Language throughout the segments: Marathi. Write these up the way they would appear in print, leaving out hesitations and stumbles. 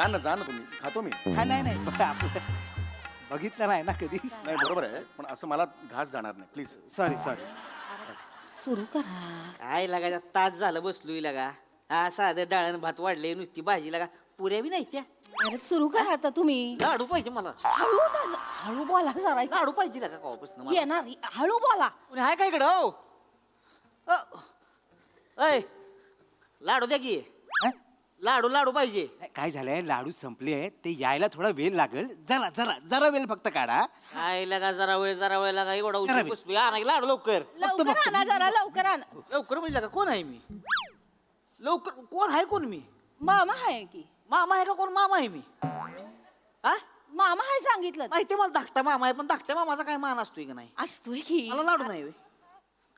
जा ना तुम्ही, खातो मी. हा नाही नाही आपलं बघितलं नाही ना कधी. नाही बरोबर आहे, पण असं मला घास जाणार नाही प्लीज. Sorry sorry. सुरू करा. काय लागा तास झालं बसलोय लागा. हा साधं डाळण भात वाढले नुसती भाजी लागा पुऱ्या बी नाही त्या. अरे सुरू करा आता तुम्ही. लाडू पाहिजे मला. हळू ना हळू बोला जरा. लाडू पाहिजे लागा कवापासून मला. येणार हळू बोला. कोणी हाय काय इकडं हो? अय लाडू द्या की. हं? लाडू लाडू पाहिजे. काय झालंय, लाडू संपले आहेत, ते यायला थोडा वेळ लागेल. जरा जरा जरा वेळ फक्त काढा. काय लागा जरा वेळ लागा एवढा जरा उशीर वेळ. बसलोय. आणा की लाडू लवकर. लवकर आणा जरा लवकर आणा. लवकर म्हणजे लागा कोण आहे मी? लवकर कोण आहे कोण मी? मामा आहे की. मामा आहे का कोण? मामा आहे मी. हा मामा आहे सांगितलं. माहिती मला धाकटा मामा आहे, पण धाकट्या मामाचा काय मान असतोय का नाही? असतोय की. मला लाडू नाही होय.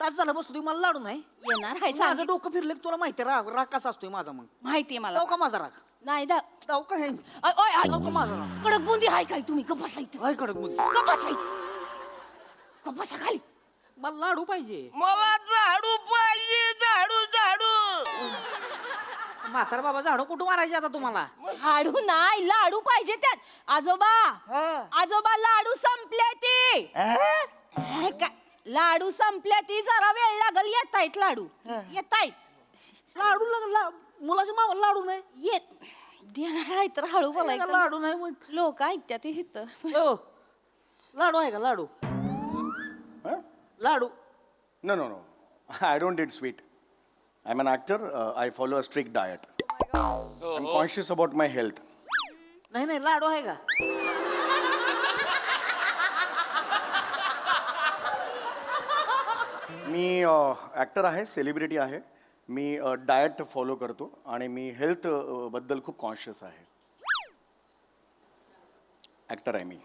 तास झालं बसलोय मला लाडू नाही. येणार आहे माझं सांगितलं. डोकं फिरलं की तुला माहिती राग राग कसा असतोय माझा. मग माहितीये मला. जाऊ का माझा राग? नाही जाऊ का हे जाऊ का माझा राग? कडक बुंदी आहे काय तुम्ही गप्पा साहित्य. काय कडक मग? गप्पा साहित्य. गप्पा खाली. मला लाडू पाहिजे. मला झाडू पाहिजे, झाडू झाडू. म्हातारा बाबा झाडू कुठं मारायचे आता तुम्हाला? लाडू नाही लाडू पाहिजे त्यात. आजोबा आजोबा लाडू संपले ती. काय लाडू संपले ती, जरा वेळ लागल. येतायत लाडू येतायत. लाडू मुलाच्या मामा लाडू नाही. येत देणार आहे तर हळू बोलायचं. लाडू नाही मग. लोक ऐकत्यात इथं. हो. लाडू आहे का लाडू? लाडू No, no, no. I don't eat sweet. I'm an actor. I follow a strict diet. I'm conscious about my health. नाही नाही लाडू आहे का? मी ॲक्टर आहे, सेलिब्रिटी आहे. मी डाएट फॉलो करतो आणि मी हेल्थ बद्दल खूप कॉन्शियस आहे. ॲक्टर आहे मी.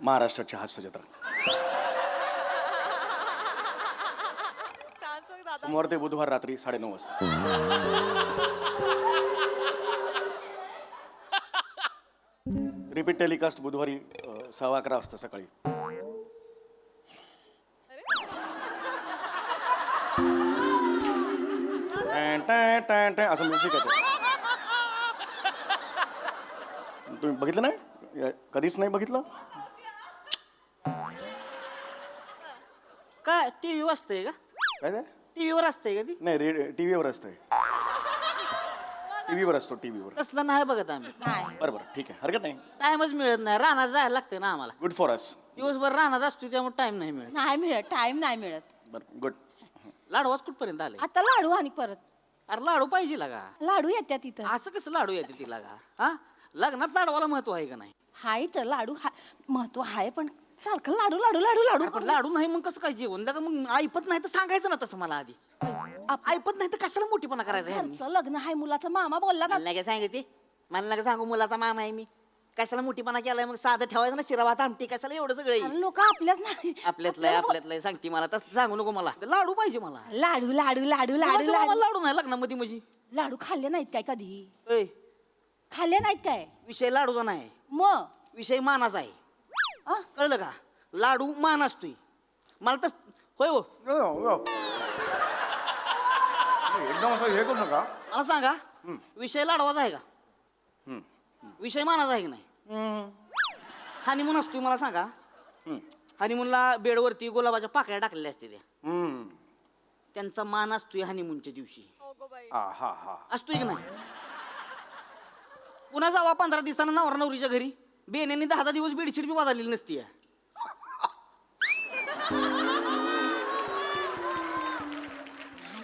महाराष्ट्राची हास्य जत्रा सोमवार ते बुधवार रात्री 9:30 वाजता. रिपीट टेलिकास्ट बुधवारी 11:15 वाजता सकाळी. असं म्युझिक येतं. तुम्ही बघितलं नाही? कधीच नाही बघितलं? काय टीव्ही वाजतंय का? काय ते? टीव्हीवर असतंय का ती? नाही, टीव्हीवर असतंय. टीव्हीवर असतो, टीव्हीवर. तसलं नाही बघत आम्ही. नाही बरं बरं, ठीक आहे, हरकत नाही. टाइमच मिळत नाही. रानात जायला लागतंय ना आम्हाला. Good for us. दिवसभर रानात असतो त्यामुळे टाइम नाही मिळत. नाही मिळत टाइम नाही मिळत. बरं, गुड. लाडूच कुठपर्यंत आले? आता लाडू आणि परत अरे लाडू पाहिजे लागा. लाडू येत्या तिथं. असं कसं लाडू येते ती लागा? हा लग्नात लाडवाला महत्व आहे का नाही? हाय तर लाडू महत्व आहे, पण सारखं लाडू लाडू लाडू लाडू पण लाडू नाही मग कसं काय जेवण? लागा मग ऐपत नाही तर सांगायचं ना तसं मला आधी. ऐपत नाही तर कशाला मोठीपणा करायचा ह्यांनी? घरचं लग्न आहे मुलाचा मामा बोलला ना. मला नाही काय सांगते. मला नका सांगू मुलाचा मामा आहे मी. कशाला मोठीपणा केलाय? मग साधं ठेवायचं ना, शिरा भात आमटी. कशाला एवढं सगळं? लोक आपल्याच नाही आपल्यातलं सांगते मला. तसं सांगू नको मला. लाडू पाहिजे मला. लाडू लाडू लाडू लाडू मुलाच्या मामाला लाडू लाडू नाही लग्नामध्ये म्हणजे? लाडू खाल्ले नाहीत काय कधी? ए, खाल्ले नाहीत काय? विषय लाडूचा नाही, मग विषय मानाचा आहे. आ? कळलं का? लाडू मान असतोय. मला तर होय हो. एकदम असं हे करू नका. मला सांगा, विषय लाडवाचा आहे का? विषय मानाचा आहे की नाही? हनीमून असतोय. मला सांगा, हनीमूनला बेडवरती गुलाबाच्या पाकळ्या टाकलेल्या असते त्या. त्यांचा मान असतोय हनीमूनच्या दिवशी. असतोय की नाही? पुन्हा जावा 15 दिवसानं नवरा नवरीच्या घरी. बेनेनी 10 दिवस बेडशीट बी वाजवलेली नसती.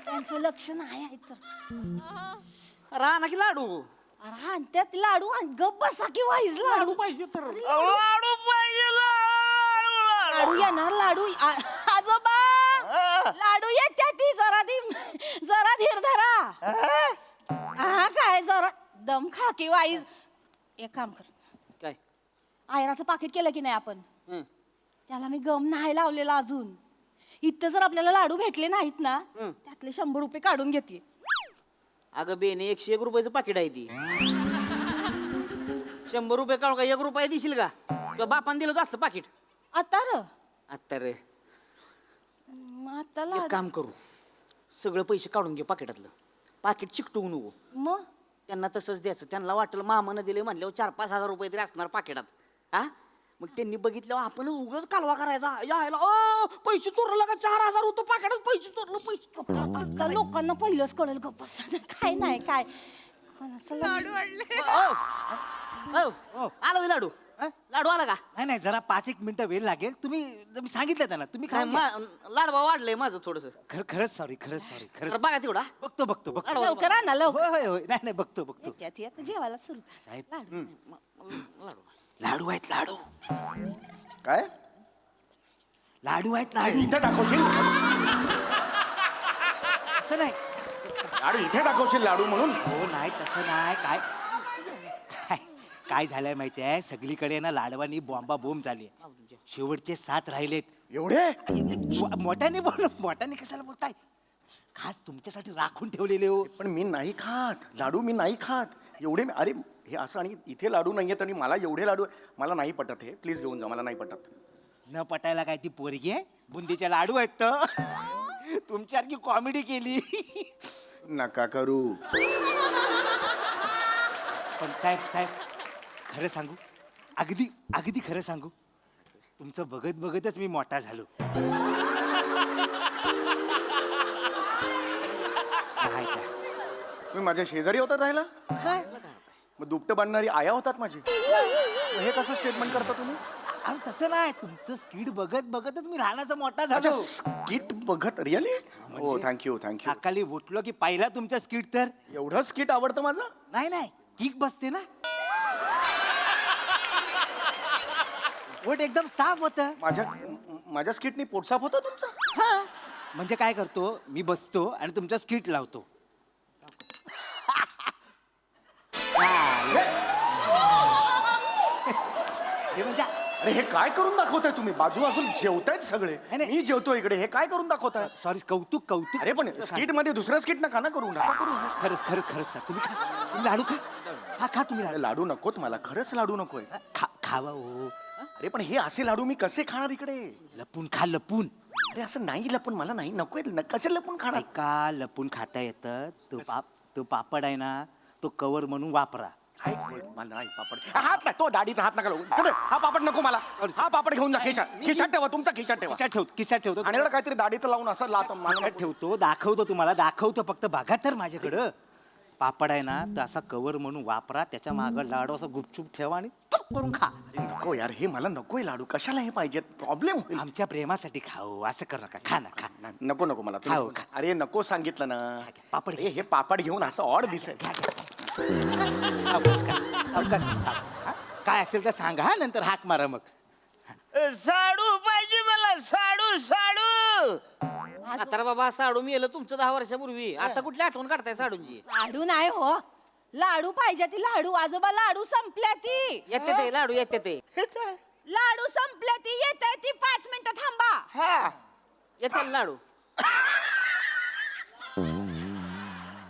त्यांचं लक्ष नाही आहे तर. राहा की लाडू. अरे त्यात लाडू आणि गप्प बसा की वाईज लाडू पाहिजे तर लाडू पाहिजे, लाडू. लाडू येणार लाडू. आजोबा लाडू येत्या ती. जरा धीर धरा. हा काय जरा दम खा की वाईज. एक काम कर, काय? आयराचं पाकिट केलं की नाही आपण? हं. त्याला मी गम नाही लावलेला अजून. इथं जर आपल्याला लाडू भेटले नाहीत ना, त्यातले 100 रुपये काढून घेते. अगं बेने 101 रुपयाचं पाकिट आहे ती. 100 रुपये काढून का 1 रुपया देशील का? किंवा बापान दिलं होतं असलं पाकिट. आता र आता रे मग आता एक लाडू काम करू सगळं पैसे काढून घे पाकिटातलं पाकिट चिकटवू नको मग त्यांना तसंच द्यायचं त्यांना वाटलं मामानं दिले म्हणल्यावर 4-5 हजार रुपये तरी असणार पाकिटात हा मग त्यांनी बघितल्यावर आपण उगाच कालवा करायचा यायला पैसे चोरलं का 4,000 होतं पाकिटात पैसे चोरलं आता लोकांना पहिलंच कळेल गप्पा काय नाही काय कोणाचं लाडू आलो हे लाडू लाडू आला का नाही नाही जरा 5-1 मिनिटं वेळ लागेल तुम्ही सांगितलं त्यांना तुम्ही काय काय लाडवा वाढलंय माझं थोडस खरंच सॉरी खरंच बघा तेवढा बघतो लवकर आणा लवकर होय होय नाही नाही बघतो येत्यात येत जेवायला सुरू कर. साहेब लाडू. लाडू आहेत लाडू काय लाडू आहेत लाडू इथे दाखवशील असं नाही लाडू इथे दाखवशील लाडू म्हणून हो नाही तसं नाही काय काय झालंय माहिती आहे सगळीकडे ना लाडवानी बॉम्बा बोंब झाली शेवटचे 7 राहिलेत एवढे मोठ्याने कशाला बोलताय खास तुमच्यासाठी राखून ठेवलेले हो पण मी नाही खात लाडू मी नाही खात एवढे अरे हे असं आणि इथे लाडू नाही आहेत आणि मला एवढे लाडू मला नाही पटत हे प्लीज घेऊन जा मला नाही पटत न पटायला काय ती पोरगी आहे बुंदीचे लाडू आहेत तर तुमच्यासारखी कॉमेडी केली नका करू पण साहेब खरं सांगू अगदी खरं सांगू तुमचं बघतच मी मोठा झालो काय काय? तुम्ही माझ्या शेजारी होतात राहिला नाही. मग दुपटं बांधणारी आया होतात माझी हे कसं स्टेटमेंट करता तुम्ही अहो, तसं नाही तुमचं स्किट बघतच मी लहानाचा मोठा अच्छा झालो स्किट बघत रिअली हो थँक्यू सकाळी उठलो की पहिला तुमचं स्किट तर एवढं स्किट आवडतं माझं नाही किक बसते ना पोट एकदम साफ होत माझ्या स्किटनी पोट साफ होतं तुमचं हा म्हणजे काय करतो मी बसतो आणि तुमचा स्किट लावतो हे म्हणजे अरे हे काय करून दाखवताय तुम्ही बाजूबाजून जेवतायत सगळे नाही, नाही. मी जेवतो इकडे हे काय करून दाखवताय सॉरी कौतुक अरे पण स्किट मध्ये दुसरं स्किट नका ना करू नका करू खरंच सर तुम्ही खा तुम्ही लाडू खा तुम्ही अरे लाडू नकोत मला खरंच लाडू नकोय खावा हो अरे पण हे असे लाडू मी कसे खाणार इकडे लपून खा लपून अरे असं नाही लपून मला नाही नकोय कसे लपून खाणार ऐका लपून खाता येतं तो पापड आहे ना तो कवर म्हणून वापरा काय मला नाही पापड हात नाही तो दाढीचा हात नका लावू. चल, हा पापड नको मला हा पापड घेऊन जा खिशात ठेवा तुमचा खिशात ठेवा खिशात ठेवतो आणि एवढं काहीतरी दाढीचं लावून असं लात खिशात ठेवतो दाखवतो फक्त बघा तर माझ्याकडं पापड आहे ना तर असा कवर म्हणून वापरा त्याच्या मागं लाडू असं गुपचूप ठेवा आणि टुक करून खा नको यार हे मला नकोय लाडू कशाला हे पाहिजेत प्रॉब्लेम होईल आमच्या प्रेमासाठी खाऊ असं कर नका खा ना खा नको मला खाऊ तुम्ही- का? अरे नको सांगितलं ना पापड घे. हे पापड घेऊन असं ऑड दिसेल सावकाश खा. काय असेल तर सांगा हा नंतर हाक मारा मग साडू पाहिजे मला साडू आता बाबा साडू मी येलो तुमचं 10 वर्षापूर्वी आता कुठली आठवण काढताय साडूंची लाडू नाही हो लाडू पाहिजे ती लाडू आजोबा लाडू संपल्या ती येते ते लाडू येते ते लाडू संपल्या ती येत ती 5 मिनिटं थांबा हा येते लाडू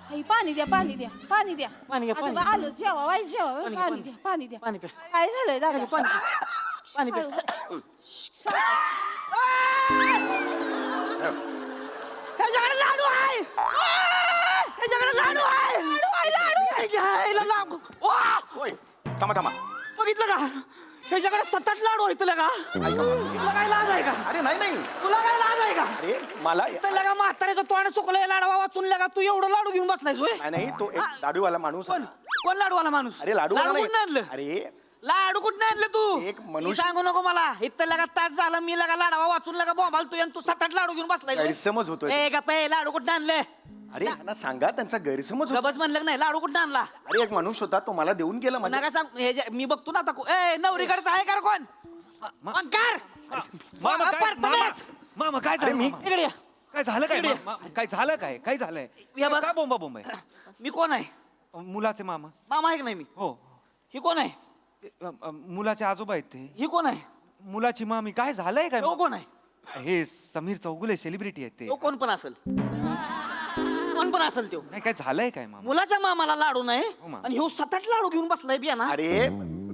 आई, पाणी द्या पाणी घ्या, पाणी. आजोबा आलो जेवा वाईस जेवा पाणी द्या पाणी पे काय झालंय दादा पाणी पे ह्याच्याकडे लाडू आहे ह्याच्याकडे लाडू आहे होय थांबा बघितलं का ह्याच्याकडे 7-8 लाडू आहेत तुला का तुला काय लाज आहे का अरे नाही तुला काय लाज आहे का अरे मला तर लगा म्हाताऱ्याचं तोंड सुकलंय लाडवा वाचून लगा तू एवढं लाडू घेऊन बसलायस होय नाही तो एक लाडूवाला माणूस कोण कोण लाडूवाला माणूस अरे लाडू कुठं आणलं अरे लाडू कुठं आणलं तू एक ही मनुष्य- सांगू नको मला इथं लगा तास झालं मी लगा लाडवा वाचून लगा बॉम्बाल तू आणि तू 7-8 लाडू घेऊन बसलाय गैरसमज होतोय ए गप्पे लाडू कुठं आणले अरे यांना सांगा त्यांचा गैरसमज होतो गबस म्हणलं नाही लाडू कुठं आणला अरे एक माणूस होता तो मला देऊन गेला म्हणजे नका सांग हे मी बघतो ना आता ए नवरीकडचा आहे का कोण अंकार मामा काय अरे झालं मी- मामा? इकडे या. काय झालं काय इकडे. काय झालं काय झालंय या बघ. का बोंबा बोंब आहे मी कोण आहे मुलाचे मामा मामा आहे का नाही मी हो ही कोण आहे मुलाचे आजोबा आहेत ते ही कोण आहे मुलाची मामी काय झालंय काय तो कोण आहे हे समीर चौगुले सेलिब्रिटी आहेत ते तो कोण पण असेल कोण पण असेल तो नाही काय झालंय काय मामा मुलाच्या मामाला लाडू नाही हो, मामा. आणि ह्यो 7-8 लाडू घेऊन बसलाय बिया ना अरे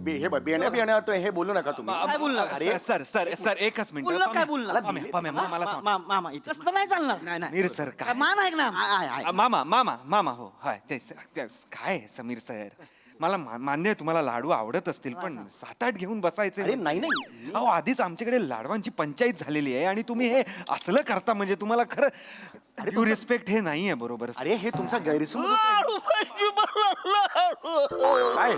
हे बियाण्या तो हे बोलू नका तुम्ही. काय बोलणार? अरे सर सर सर एकच मिनिट बोलणार काय बोलणार? मला सांग. मामा इथे तसं नाही चालणार. समीर सर काय मान आहे ना. मामा मामा मामा हो हाय काय समीर सर मला मान्य आहे तुम्हाला लाडू आवडत असतील पण 7-8 घेऊन बसायचे. अरे नाही अहो आधीच आमच्याकडे लाडवांची पंचायत झालेली आहे आणि तुम्ही हे असलं करता म्हणजे तुम्हाला खरं ड्यू रिस्पेक्ट हे नाहीये बरोबर. अरे हे तुमचा गैरसमज होतोय. लाडू पाहिजे मला, लाडू. काय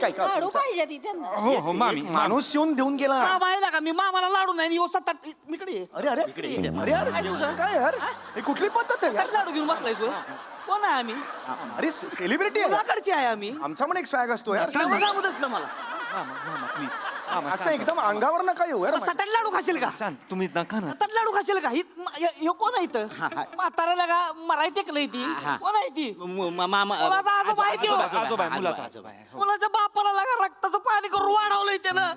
ऐका लाडू तुमचा- पाहिजे ती त्यांना. हो हो एक मामी माणूस येऊन देऊन गेला. माहिती का मी मामाला लाडू नाही येऊ 7-8 इकडे ये. अरे अरे अरे यार काय यार हे कुठली पद्धत आहे यार? लाडू घेऊन बसलाय सो. कोण आहे आम्ही? अरे सेलिब्रिटी आहे मुलाकडचे आहे आम्ही. आमचा पण एक स्वॅग असतो यार. एवढं सांगू दसलं मला. मामा मामा प्लीज मामा असं शांत. एकदम अंगावर नका येऊ यार. 7-8 लाडू खाशील का? शांत तुम्ही नका ना 7-8 लाडू खाशील का? हे कोण आहे इथं? म्हाताऱ्याला का मराठी टेकलंय ती. कोण आहे ती? मामा मुलाचा आजोबा आहे त्यो. आजोबा आहे, मुलाचा आजोबा आहे. हो. मुलाच्या बापाला लागा रक्ताचं पाणी करून वाढवलंय त्यानं.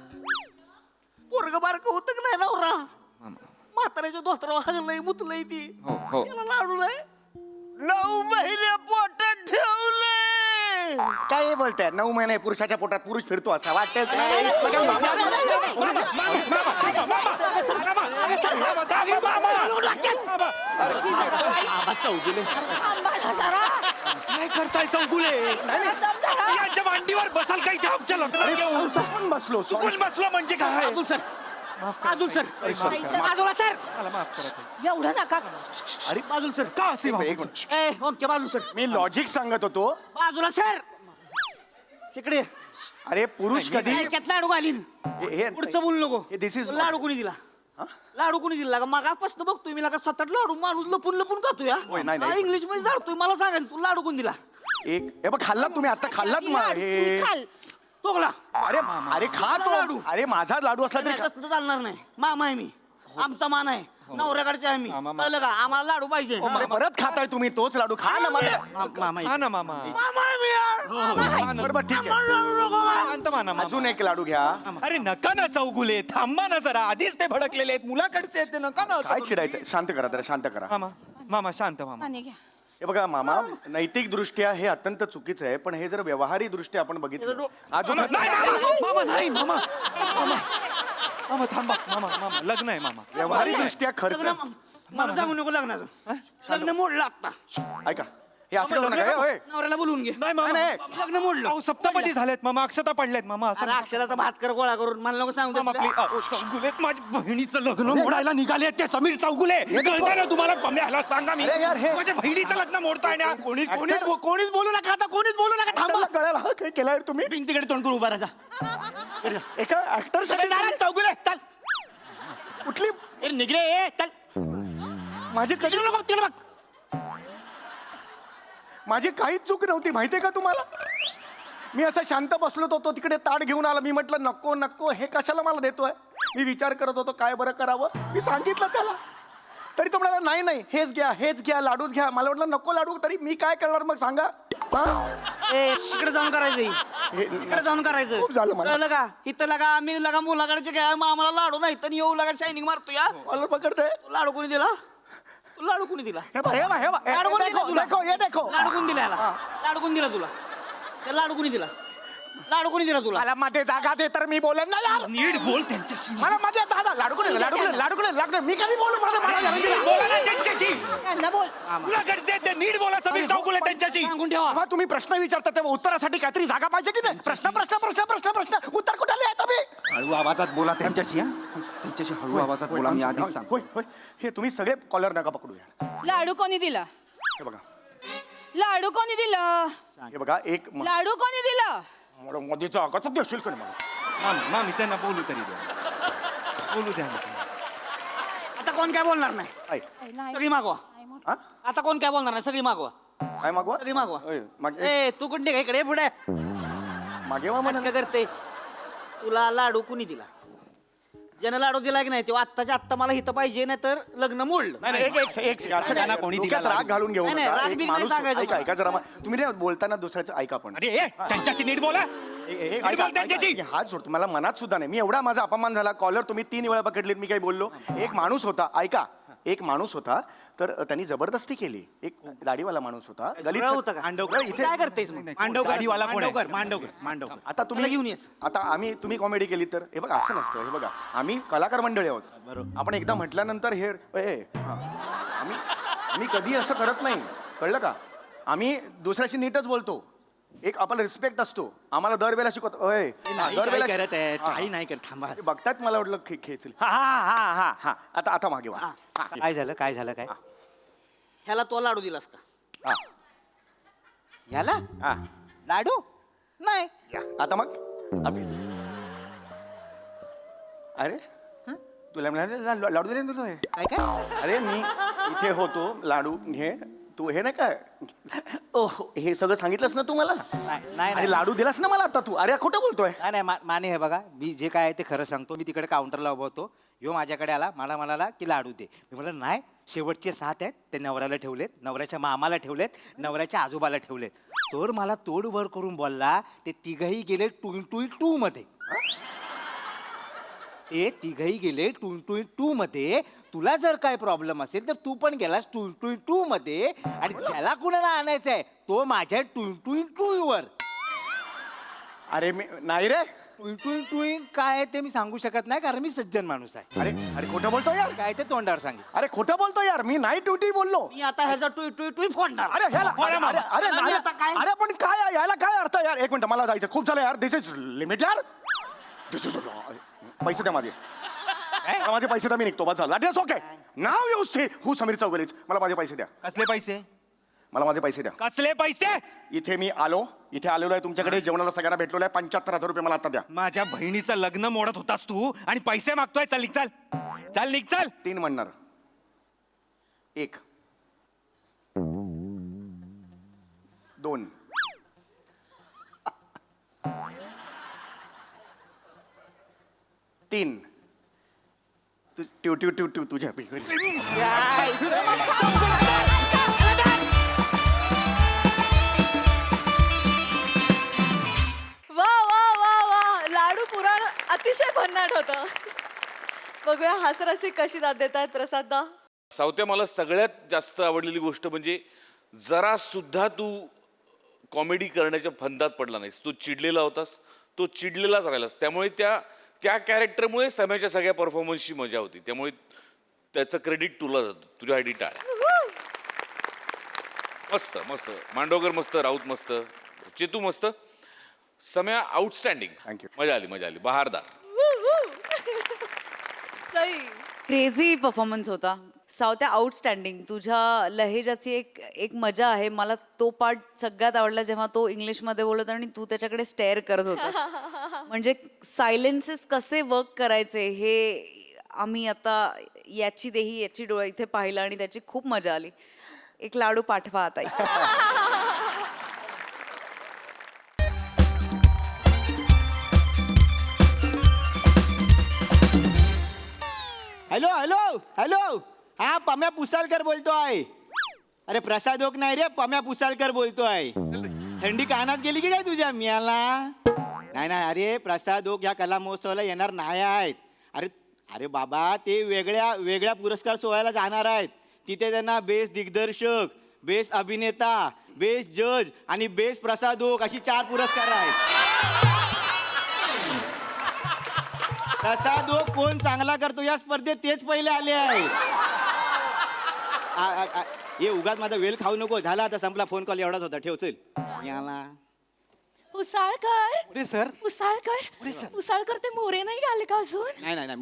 पोरग बारक होतं की नाही नवरा? म्हाताऱ्याच्या दोस्तरावर हगलंय मुतलंय ती. हो हो त्याला लाडू नाही. 9 महिने पोटात ठेवले. काय बोलताय 9 महिने पुरुषाच्या पोटात पुरुष फिरतो असा वाटतं. थांबा ना जरा. काय करताय चौगुले जरा दम धरा. यांच्या मांडीवर बसाल का इथे आमच्या आपण बसलो sorry. बसलो म्हणजे काय अजून सर. अजून सर. नाहीतर बाजूला सर. मला माफ करा एवढं नका. अरे बाजूला सर. का असे एक वागू? मिनिट. ए ओके बाजू सर. मी लॉजिक सांगत होतो. बाजूला सर. इकडे अरे पुरुष कधी ऐक्यात लाडू घालीन. हे पुढचं बोलू नको. हे this is लाडू कोणी दिला? लाडू कोणी दिला? मागापासून बघतोय मी लागा 7-8 लाडू माणूस लपून लपून खातोय. होय, नाही. इंग्लिश मध्ये जाडतोय. मला सांगा तू लाडू कोण दिला? एक हे बघ खाल्लात तुम्ही आता खाल्लात ती लाडू तुम्ही खाल. तोगला. अरे अरे खा तो लाडू. अरे माझा लाडू असला तरी खा. तसं चालणार नाही. मामा आहे मी. आमचा मान आहे. नवऱ्याकडचे आहे मी. कळलं का? आम्हाला लाडू पाहिजे. अरे परत खाताय तुम्ही तोच लाडू खा ना मला. मामा हा ना मामा मामा आहे मी यार. बरोबर ठीक आहे. शांत माना मामा. अजून एक लाडू घ्या. अरे नका ना चौगुले थांबा ना जरा आधीच ते भडकलेले आहेत मुलाकडचे आहेत ते नका ना काय चिडायचं शांत करा जरा शांत करा. मामा मामा शांत मामा पाणी घ्या. हे बघा मामा नैतिक दृष्ट्या हे अत्यंत चुकीचं आहे पण हे जर व्यवहारी दृष्ट्या आपण बघितलं अजून मामा नाही मामा मामा थांबा मामा मामा लग्न आहे मामा व्यवहारी दृष्ट्या खर्च मला सांगू नको लग्नाचं. लग्न मोडलं आता. ऐका हे असं करू नका होय. नवऱ्याला बोलवून घे. नाही मामा नाही, लग्न मोडलं. अहो सप्तपदी झालेत मामा अक्षता पडलेत मामा असं अरे अक्षराचा भात कर गोळा करून मला नको सांगू मामा दे. प्लीज अहो, चौगुलेत माझ्या बहिणीचं लग्न मोडायला निघाले ते समीर चौगुले कळतंय ना तुम्हाला ह्याला सांगा मी अरे यार, हे- माझ्या बहिणीचं लग्न मोडताय ना कोणीच बोलू नका आता कोणीच बोलू नका थांबा. थांबा कळायला हा काय केलाय रे तुम्ही भिंतीकडे तोंड करून उभा राहा. एका ऍक्टर चौगुले चल. कुठली ए, निघरे ए, चल. माझी कधी नको तिला बघ माझी काहीच चूक नव्हती माहितीये का तुम्हाला मी असा शांत बसलो होतो तिकडे ताट घेऊन आला मी म्हटलं नको नको हे कशाला मला देतोय मी विचार करत होतो काय बरं करावं मी सांगितलं त्याला तरी तो म्हणाला नाही हेच घ्या लाडूच घ्या मला वाटलं नको लाडू तरी मी काय करणार मग सांगा हा? ए, तिकडे जाऊन करायचं. हे तिकडे जाऊन करायचं. खूप झालं मला. कळलं का? इथं लगा आम्ही लगा मुलाकडचे काय आम्हाला लाडू नाही तर येऊ लगा शायनिंग मारतो या. मला पकडतंय तू लाडू कोणी दिला? तू लाडू कोणी दिला? हे बघ हे बघ हे बघ लाडू कोणी दिला तुला? हे देखो लाडू कोणी दिला याला? लाडू कोणी दिला तुला? त्या लाडू कोणी दिला? लाडू कोणी दिला तुला? मला मध्ये जागा दे तर मी बोलेन ना यार नीट बोल त्यांच्याशी मला मध्ये जागा लाडू मी कधी बोलू मला जागा दिला. बोला ना त्यांच्याशी त्यांना बोल. मुलाकडचे ते नीट बोला समीर चौगुले त्यांच्याशी सांगून ठेवा. जेव्हा तुम्ही प्रश्न विचारता तेव्हा उत्तरासाठी काहीतरी जागा पाहिजे की नाही प्रश्न उत्तर कुठे लिहायचं मी हळू आवाजात बोला त्यांच्याशी हा त्यांच्याशी हळू आवाजात बोला मी आधीच सांगतो होय हे तुम्ही सगळे कॉलर नका पकडू यार लाडू कोणी दिला? हे बघा लाडू कोणी दिला? हे बघा एक लाडू कोणी दिला? मध्ये जागा तर देशील का नाही मला मामी त्यांना बोलू तरी द्या बोलू द्या ना त्यांना. आता कोण काय बोलणार नाही. ऐक सगळी मागवा. हा? आता कोण काय बोलणार नाही. सगळी मागवा. काय मागवा सगळी मागवा. होय, ए तू कुठे का इकडे पुढे मागे वा म्हणा. काय करते? तुला लाडू कुणी दिला? ज्यानं लाडू दिला की नाही तेव्हा आत्ताच्या आत्ता मला हिथं पाहिजे नाही तर लग्न मोडलं. नाही एक असं काय त्यांना कोणी डोक्यात दिला राग घालून घेऊ नाही, नाही, नका राग एक बिग नाही माणूस सांगायचं ऐका मला. ऐका जरा तुम्ही नाही बोलताना दुसऱ्याचं ऐका पण अरे ए, त्यांच्याशी नीट बोला ऐका, त्यांच्याशी. ऐका, हात सोडतो मला मनात सुद्धा नाही मी एवढा माझा अपमान झाला कॉलर तुम्ही 3 वेळा पकडलीत मी काही बोललो एक माणूस होता ऐका एक माणूस होता तर त्यांनी जबरदस्ती केली. एक दाढीवाला माणूस होता जुळा होता का? मांडवकर इथे काय करतेस मग? गाडीवाला कोण आहे? मांडवकर आता त्याला घेऊन तुम्ही येच. आता तुम्ही कॉमेडी केली तर हे बघा असं नसतं. हे बघा आम्ही कलाकार मंडळी आहोत. बरोबर. आपण एकदा म्हटल्यानंतर हे आम्ही कधी असं करत नाही, कळलं का? आम्ही दुसऱ्याशी नीटच बोलतो. एक आपला रिस्पेक्ट असतो. आम्हाला दरवेळेला शिकवतो. काही करत आहेत काही नाही करत थांबा. बघतात मला वाटलं खेचल. हा आता मागे वा. काय झालं काय ह्याला तो लाडू दिलास का? हा, याला हा. लाडू नाही. या. आता मग अरे तुला म्हणाले लाडू दिले ना तुला हे? काय काय अरे मी इथे होतो लाडू हे तू हे नाही काय ओह हे सगळं सांगितलंस ना तू मला. नाही अरे लाडू दिलास ना मला आता तू. अरे खोटं बोलतोय. नाही माने हे बघा मी जे काय आहे ते खरं सांगतो. मी तिकडे काउंटरला उभा होतो. ह्यो माझ्याकडे आला मला म्हणाला की लाडू दे. मी म्हटलं नाही शेवटचे 7 आहेत ते नवऱ्याला ठेवलेत, नवऱ्याच्या मामाला ठेवलेत, नवऱ्याच्या आजोबाला ठेवलेत. तर मला तोड वर करून बोलला ते तिघही गेले 2 मध्ये. ते तिघही गेले 2 मध्ये. तुला जर काय प्रॉब्लेम असेल तर तू पण गेलास 2 मध्ये आणि ज्याला कुणाला आणायचंय तो माझ्या 2 वर. अरे मी नाही रे. 2 काय आहे ते मी सांगू शकत नाही कारण मी सज्जन माणूस आहे. अरे खोटं बोलतोय यार. काय ते तोंडावर सांगेल. अरे खोटं बोलतोय यार. मी नाही ट्युटी बोललो. मी आता ह्याचा टुई फोडणार. अरे ह्याला अरे आता मी आता काय? अरे पण काय आहे? याला काय अर्थ आहे यार? एक मिनिट मला जायचं खूप झालं यार. दिस इज लिमिट यार. दिस इज पैसे द्या माझे. मला माझे पैसे द्या. मी निघतो बस झालं. ओके नाव यू से हू समीर चौगुलेच. मला माझे पैसे द्या. कसले पैसे मला माझे पैसे द्या. कसले पैसे इथे मी इथे आलेलो आहे तुमच्याकडे जेवणाला सगळ्यांना भेटलेलो आहे. 75,000 रुपये मला आता द्या. माझ्या बहिणीचं लग्न मोडत होतास तू आणि पैसे मागतोय. चल निघ चल निघ चल. 3 म्हणणार. 1 2 3 ट्यू तुझ्या वा वा वा वा लाडू पुराण अतिशय भन्नाट होतं. बघूया हासरसी कशी दाद देत आहेत प्रसाददा. सावत्या मला सगळ्यात जास्त आवडलेली गोष्ट म्हणजे जरा सुद्धा तू कॉमेडी करण्याच्या फंदात पडला नाहीस. तू चिडलेला होतास, तो चिडलेलाच राहिलास. त्यामुळे त्या कॅरेक्टरमुळे समयाच्या सगळ्या परफॉर्मन्सची मजा होती. त्यामुळे त्याचं क्रेडिट तुला जातं. तुझ्यासाठी टाळ्या. मस्त मस्त. मांडवकर मस्त, राऊत मस्त, चेतू मस्त, सम्या आउटस्टँडिंग. Thank you. मजा आली बहारदार. सई क्रेझी परफॉर्मन्स होता. सावत्या आउटस्टँडिंग. तुझ्या लहेजाची एक मजा आहे. मला तो पार्ट सगळ्यात आवडला जेव्हा तो इंग्लिशमध्ये बोलत आणि तू त्याच्याकडे स्टेअर करत होतास. म्हणजे सायलेन्सेस कसे वर्क करायचे हे आम्ही आता याची डोळा इथे पाहिलं आणि त्याची खूप मजा आली. एक लाडू पाठवा आता. हॅलो हॅलो हॅलो हा पम्या पुसालकर बोलतोय. अरे प्रसाद ओक नाही रे, पम्या पुसालकर बोलतोय. थंडी कानात गेली की काय तुझ्या मियाला? नाही अरे प्रसाद ओक ह्या कला महोत्सवाला येणार नाही आहेत. अरे बाबा ते वेगळ्या पुरस्कार सोहळ्याला जाणार आहेत. तिथे त्यांना बेस्ट दिग्दर्शक, बेस्ट अभिनेता, बेस्ट जज आणि बेस्ट प्रसाद ओक अशी 4 पुरस्कार आहेत. प्रसाद ओक कोण चांगला करतो या स्पर्धेत तेच पहिले आले आहे. ये उगाच माझा वेळ खाऊ नको. झाला आता संपला फोन कॉल एवढाच होता. ठेव चल. याला उसाळकर सर उसाळकर ते मोरे नाही आले का अजून? नाही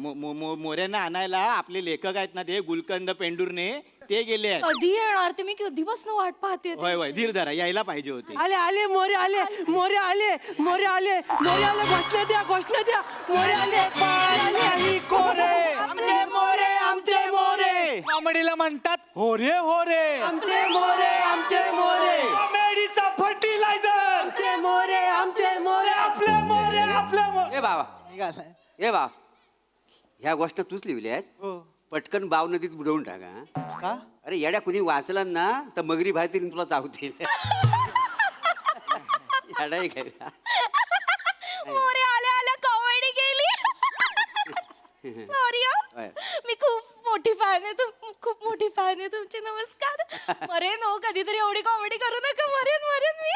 मोऱ्यांना आणायला आपले लेखक आहेत ना ते गुलकंद पेंडूरने ते गेले आहेत. कधी येणार ते? मी कधीपासून वाट पाहते. होय धीर धरा यायला पाहिजे होते. आले मोरे आले घोषणा द्या मोरे आले आमचे मोरे कॉमेडीला म्हणतात हो रे आमचे मोरे कॉमेडीचा फर्टिलायझर आमचे मोरे आपले मोरे ए बाबा ह्या गोष्ट तूच लिहिली आहेस. पटकन बाव नदीत बुडवून टाका. का? अरे येड्या कुणी वाचलं ना तर मगरी बाहेर तरी तुला चावतील. येडाय काय मोरे आल्या कॉमेडी गेली. सॉरी होय. मी खूप मोठी फॅन आहे. तू खूप मोठी फॅन आहे तुमची. नमस्कार. मरेन हो, कधीतरी एवढी कॉमेडी करू नका. मरेन मरेन मी.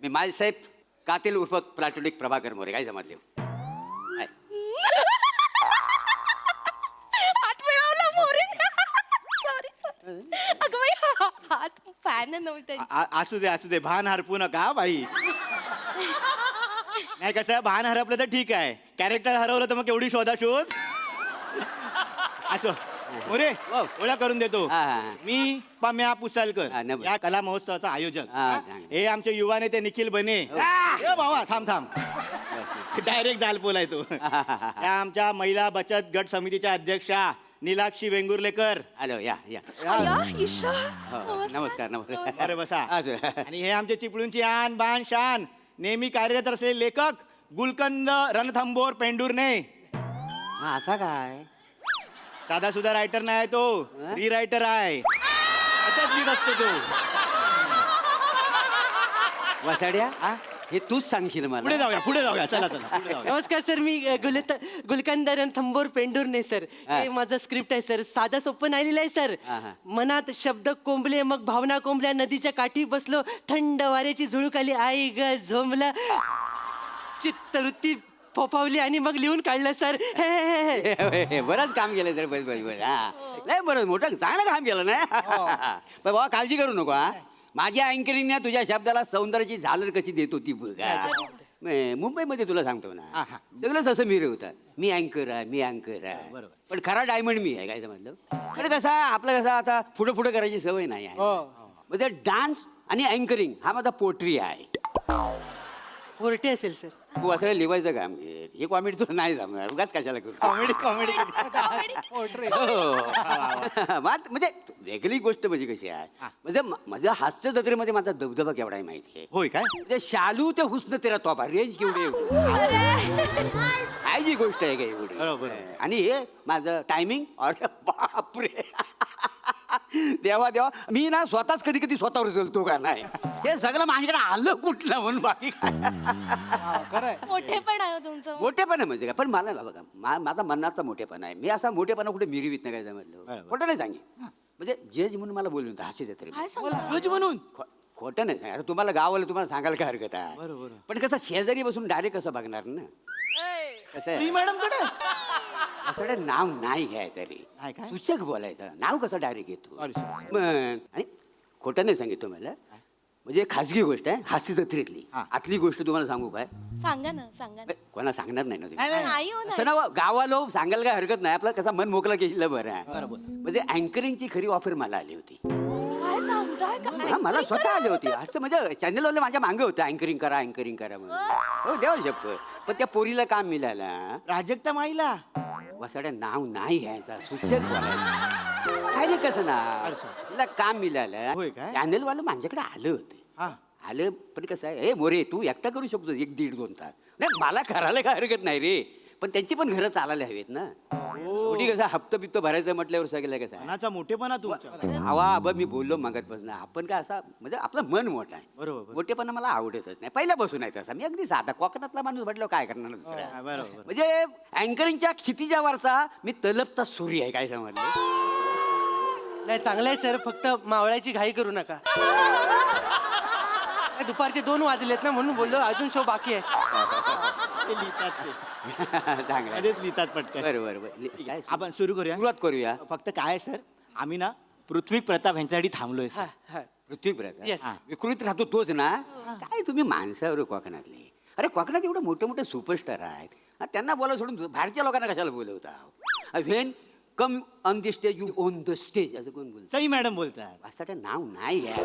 मी मालसाहेब कातील उर्फ प्लॅटोनिक प्रभाकर मोरे. काय समजले? हात मिळवला मोरेन. Sorry sorry. अगं बाई, हात फॅन आहे ना त्यांची. असू दे भान हरपू नका हा बाई. नाही कसं आहे, भान हरपलं तर ठीक आहे, कॅरेक्टर हरवलं तर मग केवढी शोध असो. मोरे ओळख करून देतो. हा, हा. मी पम्या पुसालकर, हा, नमस्कार. या कला महोत्सवाचा आयोजक. हा, हा? चांगलं. हे आमचे युवा नेते निखिल बने. ए बाबा थांब डायरेक्ट दालपोल आहे तो. या आमच्या महिला बचत गट समितीच्या अध्यक्षा नीलाक्षी वेंगुर्लेकर. हॅलो या या या, ईशा. हो, नमस्कार नमस्कार. अरे बसा. असं. आणि हे आमचे चिपळूणची आन बान शान नेहमी कार्यरत असलेले लेखक गुलकंद रणथंबोर पेंडुर्ने. हा, असा काय? साधा सुद्धा रायटर नाही तो, री रायटर आहे. असंच लिहित असतो तो. वसाड्या हा? हे तूच सांगशील पुढे मला. जाऊया पुढे चला पुढे जाऊया. नमस्कार सर, मी गुलकंदरन थंबोर पेंडुर्ने सर. हा. हे माझं स्क्रिप्ट आहे सर. साधं सोपं नाही लिहिलंय सर. हा, हा. मनात शब्द कोंबले, मग भावना कोंबल्या. नदीच्या काठी बसलो, थंड वाऱ्याची झुळूक आली. आई ग झोंबलं, चित्तवृत्ती फोफावली आणि मग लिहून काढलं सर. हे बरंच काम केलं तर बस हा नाही बरं मोठं चांगलं काम केलं ना. पण बाबा काळजी करू नको हा. माझ्या अँकरिंगने तुझ्या शब्दाला सौंदर्याची झालर कशी देत होती बघा. मुंबईमध्ये तुला सांगतो ना, सगळंच असं मिरवतात. मी अँकर आहे. पण खरा डायमंड मी आहे. काय समजलं? पण कसा आपलं कसं आता पुढे करायची सवय नाही आहे. म्हणजे डान्स आणि अँकरिंग हा माझा पोट्री आहे. पोरटे असेल सर. तू असं लिवायचं काम घे. हे कॉमेडी तुला नाही जमणार. उगाच कशाला करू. कॉमेडी म्हणजे वेगळी गोष्ट म्हणजे कशी आहे, म्हणजे माझ्या हास्य जत्रेमध्ये माझा दबदबा केवढा आहे माहिती आहे. होय काय? म्हणजे शालू ते हुस्न तेरा तोबा रेंज केवढी आहे जी गोष्ट आहे का एवढी. बरोबर. आणि हे माझं टायमिंग अरे बापरे. देवा मी ना स्वतःच कधी कधी स्वतःवर चलतो का नाही. हे सगळं माझ्याकडे आलं कुठलं म्हणून बाकी मोठेपण आहे हो तुमचं. मोठेपण आहे म्हणजे काय. पण मला ना बघा माझा मनाचा मोठेपणा आहे. मी असा मोठेपणा कुठे मिरवीत नाही. काय समजलं? खोटं नाही सांगेन. म्हणजे जज म्हणून मला बोलून हास्य जत्रे काय सांगता? रोज म्हणून खोटं नाही सांग. आता तुम्हाला गावाला तुम्हाला सांगायला काय हरकत आहे. पण कसं शेजारी बसून डायरेक्ट कसं बघणार ना. कसं आहे मॅडम कडे असं नाव नाही घ्यायचं रे. नाही काय? सूचक बोलायचं. नाव कसं डायरेक्ट घेतो. Sorry, sorry. मग आणि खोटं नाही सांगितलं मला. म्हणजे खाजगी गोष्ट आहे हास्य जत्रेतली. आतली गोष्ट तुम्हाला सांगू काय? सांगा ना, सांगा ना. कोणा सांगणार नाही ना तुम्ही. नाही हो, असं ना गावाला सांगायला काय हरकत नाही. आपलं कसं मन मोकळं केलं बरं आहे. म्हणजे अँकरिंगची खरी ऑफर मला आली होती. काय सांगताय का? हा, मला स्वतः आली होती. असं म्हणजे चॅनलवाले माझ्या मागे होतं अँकरिंग करा म्हणून. हो देवा शपथ. पण त्या पोरीला काम मिळालं. प्राजक्ता माईला वसाड्या नाव नाही घ्यायचा. सूचक बोलायचं. काय रे कसं ना तिला काम मिळालं. होय काय? चॅनलवालं माझ्याकडे आलं होतं. आलं पण कसं आहे, हे मोरे तू एकटा करू शकतो 1-1.5-2 तास. नाही मला करायला काय हरकत नाही रे. पण त्यांची पण घरं चालायला हवेत ना. शेवटी कसं हप्ता बिप्त भरायचं म्हटल्यावर सगळं कसं आहे. मनाचा मोठेपणा तुमच्या. हवा आबा मी बोललो मागतपासून. आपण काय असा म्हणजे आपलं मन मोठं आहे. बरोबर. मोठेपणा मला आवडतच नाही. पहिल्यापासून आहे तसा. मी अगदी साधा कोकणातला माणूस म्हटलं काय करणार दुसरा. बरोबर. म्हणजे अँकरिंगच्या क्षितिजावरचा मी तलपता सूर्य आहे. काय समजलं? नाही चांगलं आहे सर, फक्त मावळ्याची घाई करू नका. नाही, दुपारचे 2 वाजलेत ना म्हणून बोललो. अजून शो बाकी आहे. ते लिहितात ते. चांगलं आहे. मध्येच लिहितात पटकन. बरोबर. काय आपण सुरू करूया. सुरुवात करूया. फक्त काय सर, आम्ही ना पृथ्वी प्रताप यांच्यासाठी थांबलोय सर. हा, हा. पृथ्वी प्रताप. Yes. विकृत राहतो तोच ना. काय तुम्ही माणसावर कोकणातले. अरे कोकणात एवढे मोठे मोठे सुपरस्टार आहेत. हा, त्यांना बोला सोडून बाहेरच्या लोकांना कशाला बोलवता. When come on the stage you own the stage असं कोण बोलतं. सई मॅडम बोलतात. असं काय नाव नाही घ्या.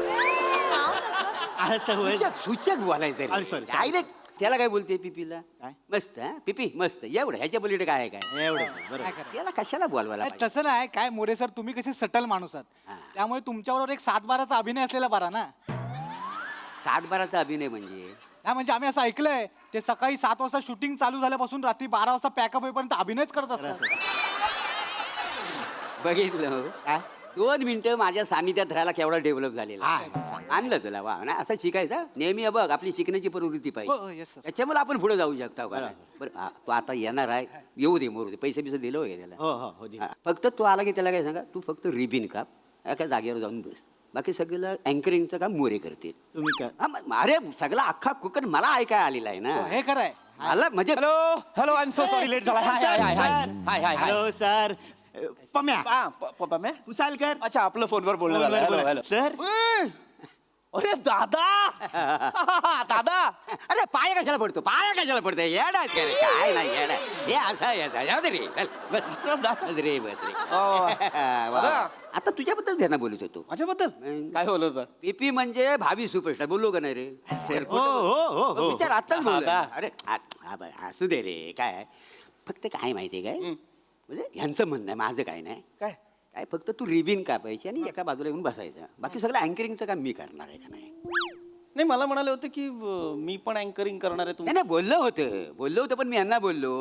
असं होय. सूचक बोलायचं Sorry, sorry. डायरेक्ट. त्याला काय बोलते पिपीला? काय? मस्त हा पिपी मस्त एवढं. ह्याच्या पलीकडे काय आहे काय? एवढं बरोबर. त्याला कशाला बोलवायला पाहिजे? तसं नाही काय मोरे सर, तुम्ही कसे सटल माणूस आहात. त्यामुळे तुमच्याबरोबर एक 7-12चा अभिनय असलेला बरा ना. 7-12चा अभिनय म्हणजे नाही म्हणजे आम्ही असं ऐकलंय ते सकाळी 7 वाजता शूटिंग चालू झाल्यापासून रात्री 12 वाजता पॅकअप होईपर्यंत अभिनयच करत असतात. बघितलं हो? काय? 2 मिनिटं माझ्या सानिध्यात राहायला केवढा डेव्हलप झालेला आणलं तुला वा ना असं शिकायचं नेहमी हे बघ आपली शिकण्याची प्रवृत्ती हो, पाहिजे yes, sir. त्याच्यामुळे आपण पुढे जाऊ शकतो का बरं हा, तू आता येणार आहे येऊ दे मोरू दे पैसे बिसे दिलं होय त्याला हो हो हो हा, फक्त तू आला की त्याला काय सांगा तू फक्त रिबिन काप एका जागेवर जाऊन बस बाकी सगळं अँकरिंगचं काम मोरे करते तुम्ही काय हा, अरे सगळा अख्खा कुकर मला ऐकाय आलेला आहे ना हो, हे खरं आहे मला म्हणजे hello hello I am so sorry late झाला हाय हाय हाय हाय हाय हाय हाय हॅलो सर पम्या हा, पम्या? पुसालकर अच्छा आपलं फोनवर बोलणं झालं हॅलो हॅलो सर अरे दादा दादा अरे पाय कशाला पडतो पाय कशाला पडतो येडा आहेस का रे? काय नाही येडा हे असं येडा जाऊ दे रे चल, बस रे बस रे वा, वा. आता तुझ्याबद्दल त्यांना बोलत होतो माझ्याबद्दल काय बोलत होता पीपी म्हणजे भावी सुपरस्टार बोललो का नाही रे हो हो हो विचार आताच बोलला अरे हा बरं, असू दे रे काय आहे? फक्त काय माहितीये काय म्हणजे ह्यांचं म्हणणं आहे माझं काय नाही काय काय फक्त तू रिबिन कापायची आणि एका बाजूला येऊन बसायचं बाकी सगळं अँकरिंगचं काम मी करणार आहे का नाही नाही मला म्हणाले होते की मी पण अँकरिंग करणार आहे नाही नाही बोललो होतं पण मी यांना बोललो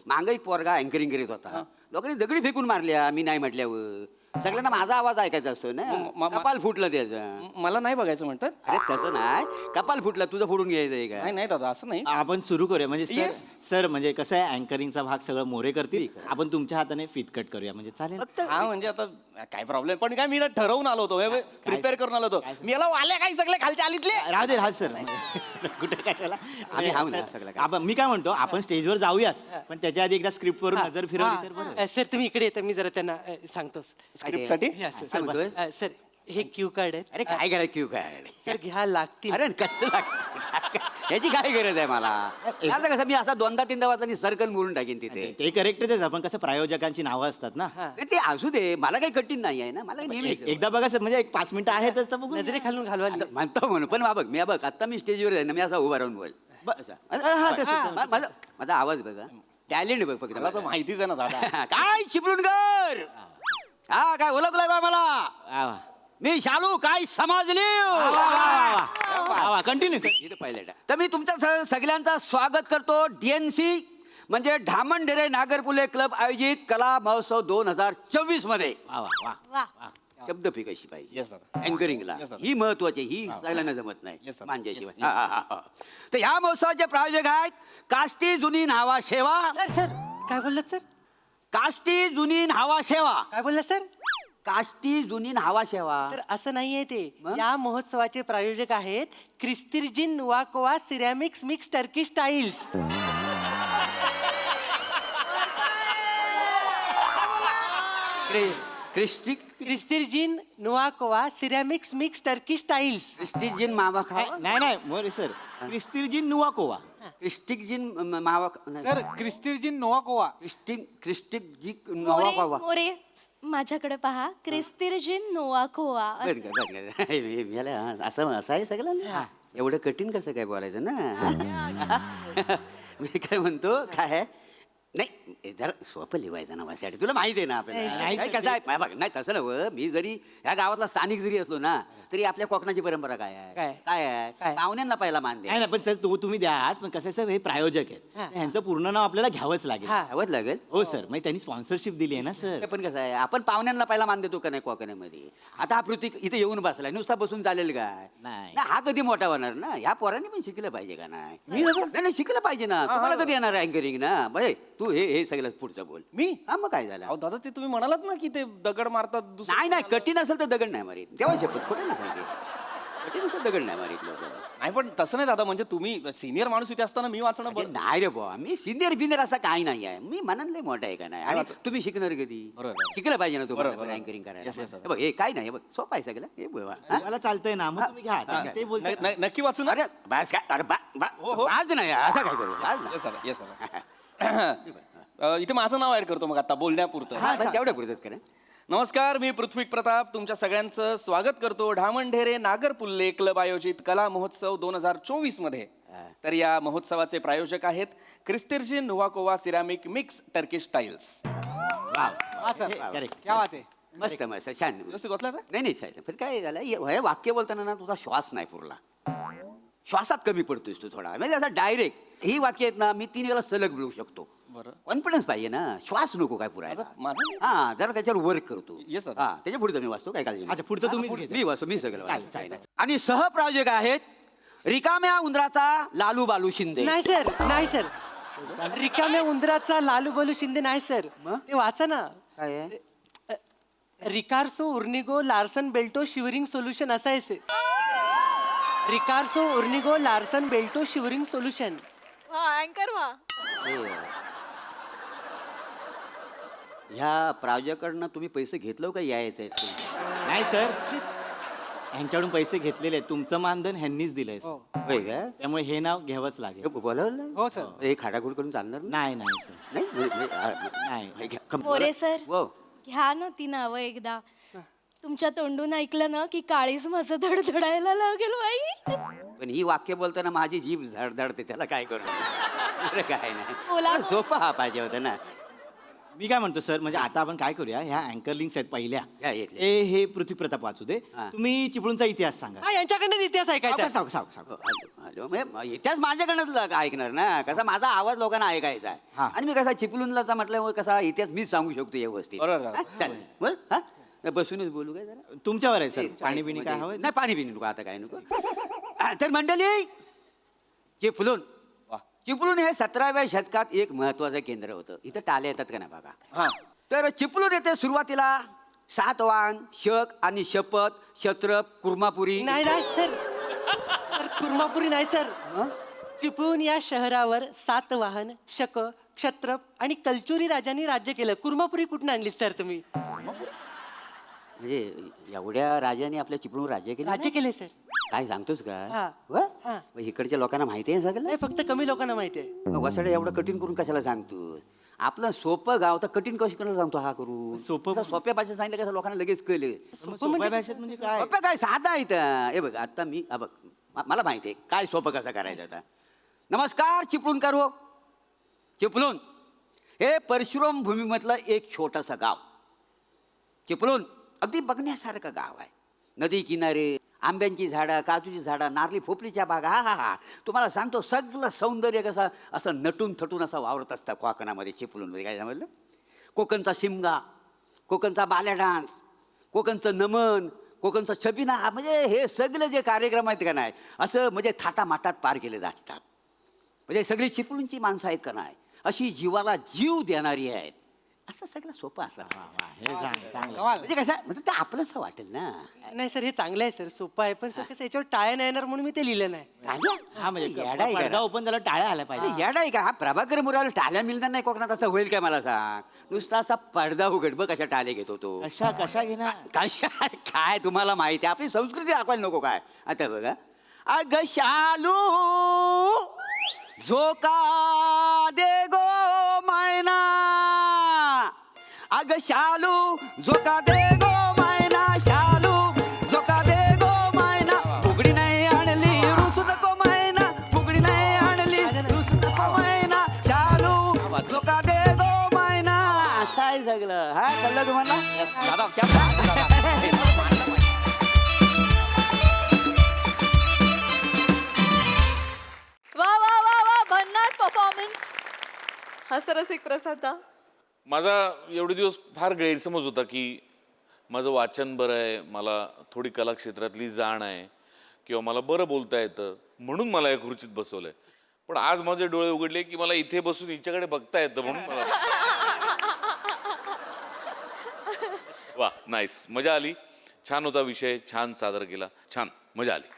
मागं एक पोरगा अँकरिंग करीत होता लोकांनी दगडी फेकून मारल्या मी नाही म्हटल्यावर सगळ्यांना माझा आवाज ऐकायचा असतो ना कपाल फुटलं त्याचं मला नाही बघायचं म्हणतात अरे तसं नाही कपाल फुटलं तुझं फोडून घ्यायचंय नाही का नाही दादा असं नाही आपण सुरू करूया म्हणजे सर सर म्हणजे कसं आहे अँकरिंगचा भाग सगळं मोरे करतील आपण तुमच्या हाताने फिट कट करूया म्हणजे चालेल हा म्हणजे आता काय प्रॉब्लेम पण काय मी ना ठरवून आलो होतो प्रिपेअर करून आलो होतो मी याला वाल्या काही सगळे खालच्या आलीतले राहू दे राहू सर कुठे कशाला आम्ही हाव ना सगळं काय. आपण मी काय म्हणतो आपण स्टेजवर जाऊयाच पण त्याच्या आधी एकदा स्क्रिप्ट वरून नजर फिरवली तर बरं सर तुम्ही इकडे येता मी जरा त्यांना सांगतो स्क्रिप्टसाठी या, सर. काय म्हणतोय? सर हे क्यू कार्ड आहेत अरे काय करायचं क्यू कार्ड सर घ्या लागतील अरे कसं लागतं याची काय गरज आहे मला आता कसं मी असा 2-3 वाजता सर्कल मोडून टाकेन तिथे ते करेक्टच आहे आपण कसं प्रायोजकांची नावं असतात ना ते असू दे मला काही कठीण नाही आहे ना मला नेहमी एकदा बघा सर म्हणजे एक 5 मिनिटं आहेतच तर बघू नजरे खालून घालवा आता म्हणतो म्हणून पण बघ मी बघ आता मी स्टेजवर आहे ना मी असा उभा राहून बोल असं. हा, तसं. माझा माझा आवाज बघा टॅलेंट बघ फक्त मला तर माहितीच आहे ना दादा काय चिपळून कर हा काय ओळखलंय बा मला वा, वा. मी शालू काय समजली कंटिन्यू इथं पाहिलं तर मी तुमच्या सगळ्यांचं स्वागत करतो डीएनसी म्हणजे ढामणडेरे नागरपुले क्लब आयोजित कला महोत्सव 2024 मध्ये वा वा वा वा शब्दफी कशी पाहिजे Yes, दादा. अँकरिंगला Yes, दादा. ही महत्वाची ही सगळ्यांना जमत नाही Yes, दादा. मांज्याशिवाय तर ह्या महोत्सवाचे प्रायोजक आहेत काष्टी जुनी न्हावा सेवा सर सर काय बोललात सर काष्टी जुनी न्हावा सेवा काय बोललात सर काष्टी जुनी न्हावा सेवा सर असं नाहीये ते मग? या महोत्सवाचे प्रायोजक आहेत क्रिस्तिर्जिन नुवाकोवा सिरॅमिक्स मिक्स टर्की स्टाईल्स क्रिस्टिक क्रिस्तिर्जिन नुवाकोवा सिरॅमिक्स मिक्स टर्की स्टाईल्स क्रिस्टिजिन मावा खावा नाही नाही मोरे सर क्रिस्तिर्जी नुवाकोवा क्रिस्टिकजिन मावा सर क्रिस्टिर्जिन नोवाकोवा क्रिस्टिक जी मावा खावा मोरे माझ्याकडे पहा क्रिस्तिर्जिन नोवाकोवा बरं का, बरं का. याला असं आहे सगळं ना एवढं कठीण कसं काय बोलायचं ना मी काय म्हणतो काय नाही जरा सोपं लिवायचं नावासाठी तुला माहिती आहे ना आपल्याला नाही कसं आहे बघ नाही तसं नव्हतं मी जरी ह्या गावातला स्थानिक जरी असलो ना तरी आपल्या कोकणाची परंपरा काय आहे काय? काय आहे काय? पाहुण्यांना पहिला मान नाही द्या नाही पण सर तुम्ही द्या आज पण कसं आहे सर हे प्रायोजक आहेत हा. ह्यांचं पूर्ण नाव आपल्याला घ्यावंच लागेल हा. हवंच लागेल हो सर मग त्यांनी स्पॉन्सरशिप दिली आहे ना सर पण कसं आहे आपण पाहुण्यांना पहिला मान देतो का नाही कोकणामध्ये आता हा पृथ्वी इथे येऊन बसलाय नुसता बसून चालेल काय नाही. हा कधी मोठा होणार ना ह्या पोरांनी पण शिकलं पाहिजे का नाही नाही शिकलं पाहिजे ना तुम्हाला कधी येणार अँकरिंग ना बाई तू हे सगळं पुढचं बोल मी हा मग काय झालं अहो दादा ते तुम्ही म्हणालात ना की ते दगड मारतात नाही नाही कठीण असेल तर दगड नाही मारीत तेव्हा शपथ खोटं ना सांगे कठीण असेल दगड नाही मारीत लोक नाही पण तसं नाही दादा म्हणजे तुम्ही सिनियर माणूस इथे असताना मी वाचणं अरे नाही रे बुवा मी सिनियर बिनियर असं काही नाही आहे मी मनातले मोठा आहे का नाही आणि तुम्ही शिकणार कधी बरोबर. शिकलं पाहिजे ना तुम्हाला बरोबर. अँकरिंग Yes, yes, करायला yes. हे बघ हे काय नाही हे बघ सोपं आहे सगळं हे बुवा. हा? मला चालतंय ना मग तुम्ही घ्या ते बोलतात नक्की वाचू ना अरे बस काय अरे आज नाही आज काय करू आज नाही. येस दादा येस दादा इथे माझं नाव ऍड करतो मग आता बोलण्यापुरतं हा बस तेवढं पुरतच करा नमस्कार मी पृथ्वी प्रताप तुमच्या सगळ्यांचं स्वागत करतो ढामणढेरे नागरपुल्ले क्लब आयोजित कला महोत्सव 2024 मध्ये तर या महोत्सवाचे प्रायोजक आहेत क्रिस्तिर्जिन नुवाकोवा सिरॅमिक मिक्स टर्किश स्टाईल्स हा सर करेक्ट क्या बात आहे मस्त मस्त छान व्यवस्थित वाचला का? नाही नाही साहेब पण काय झालं हे वाक्य बोलताना ना तुझा श्वास नाही पुरला श्वासात कमी पडतोयस तू थोडा म्हणजे असं डायरेक्ट ही वाक्य आहेत ना मी 3 वेळा सलग बोलू शकतो. बरं. कॉन्फिडन्स पाहिजे ना, श्वास नको काय पुरायचा. माझं हा जरा त्याच्यावर वर्क करतो. Yes, sir. हा त्याच्या पुढे मी वाचतो काय काळजी नाही. अच्छा, पुढचं तुम्हीच हा, घ्यायचं. मी वाचतो मी सगळं चालेल, वाचतो. चालेल. आणि सहप्रायोजक आहेत रिकाम्या उंदराचा लालू बालू शिंदे. नाही सर, नाही सर. रिकाम्या उंदराचा लालू बलू शिंदे नाही सर. मग? ते वाचा ना. काय आहे? रिकार्सो उर्निगो लार्सन बेल्टो शिवरिंग सोल्युशन असं आहे सर. रिकार्सो उर्निगो लार्सन बेल्टो शिवरिंग सोल्युशन. अँकर व्हा. ह्या प्रायोजकांना तुम्ही पैसे घेतलं का यायचं नाही सर, ह्यांच्याकडून पैसे घेतलेले आहेत. तुमचं मानधन ह्यांनीच दिलंय sir. होय का त्यामुळे हे नाव घ्यावंच लागेल. बोलावलं हो सर. हे खाडाखोड करून चालणार नाही नाही सर. नाही नाही. मोरे सर. हो. घ्या ना ती नावं एकदा. तुमच्या तोंडून ऐकलं ना की काळीच माझं धडधडायला लागेल बाई. पण ही वाक्य बोलताना माझी जीभ धडधडते त्याला काय करू दुसरं काय बोला. नाही सोपा हा पाहिजे होता ना. मी काय म्हणतो सर, म्हणजे आता आपण काय करूया, ह्या अँकर लिंक्स आहेत पहिल्या. या येतले. हे पृथ्वी प्रताप वाचू दे. हा. तुम्ही चिपळूणचा इतिहास सांगा. हा यांच्याकडनं इतिहास ऐकायचा. सांग सांग सांग. हॅलो म्हणजे इतिहास माझ्याकडनंच ऐकणार ना कसा माझा आवाज लोकांना ऐकायचा आहे. हा. आणि मी कसा चिपळूणला म्हटल्यामुळे कसा इतिहास मीच सांगू शकतो व्यवस्थित. बरोबर. हा, चालेल बरं हा बसूनच बोलू काय जरा तुमच्यावर आहे सर. पाणी बिणी काय हवंय? नाही पाणी पिणी नको आता काय नको. तर मंडळी चिपळूण चिपळूण हे 17व्या शतकात एक महत्वाचं केंद्र होतं. इथं टाले येतात का नाही बघा. हा. तर चिपळूण येथे सुरुवातीला सातवाहन शक आणि शपथ क्षत्रप कुर्मापुरी नाही नाही सर. सर कुर्मापुरी नाही सर. चिपळूण या शहरावर सातवाहन शक क्षत्रप आणि कलचुरी राजांनी राज्य केलं. कुर्मापुरी कुठून आणली सर तुम्ही? म्हणजे एवढ्या राजाने आपल्या चिपळूण राज्य केलं राज्य केले सर. काय सांगतोस हा. का व? हा. मग इकडच्या लोकांना माहिती आहे सगळं नाही फक्त कमी लोकांना माहिती आहे. मग वसाडे एवढं कठीण करून कशाला सांगतोस? आपलं सोपं गाव तर कठीण कशी करायला सांगतो हा करू सोपं- सोप्या भाषेत सांगितलं कसं लोकांना लगेच कळलं. सोप्या भाषेत म्हणजे काय? सोपं काय साधा आहे इथं. हे बघ आता मी हा बघ मला माहिती आहे काय सोपं कसं करायचं आता. नमस्कार चिपळूण करू. चिपळूण हे परशुराम भूमीमधलं एक छोटंसं गाव. चिपळूण अगदी बघण्यासारखं गाव आहे. नदी किनारे आंब्यांची झाडं काजूची झाडं नारळी फोपलीच्या बागा हा हा हा तुम्हाला सांगतो सगळं सौंदर्य कसं असं नटून थटून असं वावरत असतं कोकणामध्ये चिपळूणमध्ये. काय समजलं? कोकणचा शिमगा कोकणचा बाल्या डान्स कोकणचं नमन कोकणचा छबिना म्हणजे हे सगळे जे कार्यक्रम आहेत का नाही असं म्हणजे थाटामाटात पार केले जातात. म्हणजे सगळी चिपळूणची माणसं आहेत का नाही अशी जीवाला जीव देणारी आहेत. असं सगळं सोपं असं हे चांगलं. म्हणजे कसं म्हणजे ते आपलंच वाटेल ना. नाही सर हे चांगलं आहे सर. सोपं आहे पण सर कसं याच्यावर टाळ्या नाही येणार म्हणून मी ते लिहिलं नाही. हा म्हणजे येडा आहे का? पडदा ओपन त्याला टाळ्या आल्या पाहिजे. येडा आहे का हा प्रभाकर मुराला टाळ्या मिळणार नाही कोकणात असं होईल काय मला सांग. नुसता असा पडदा उघड बघ कशा टाळे घेतो तो. कशा कशा घेणार? काय तुम्हाला माहिती आहे आपली संस्कृती दाखवायला नको काय. आता बघा अग शालू झोका दे गो मैना अग शालू झोका दे गो मैना शालू झोका दे गो मैना फुगडी नाही आणली रुसू नको मैना फुगडी नाही आणली रुसू नको मैना शालू झोका दे गो मैना असं आहे सगळं. हा कळलं तुम्हाला वा वा वा वा भन्नाट परफॉर्मन्स. हसरसिक प्रसाद. माझा एवढे दिवस फार गैरसमज होता की माझं वाचन बरं आहे मला थोडी कला क्षेत्रातली जाण आहे किंवा मला बरं बोलता येतं म्हणून मला या खुर्चीत बसवलंय. पण आज माझे डोळे उघडले की मला इथे बसून हिच्याकडे बघता येतं म्हणून मला वा नाईस मजा आली. छान होता विषय छान सादर केला छान मजा आली.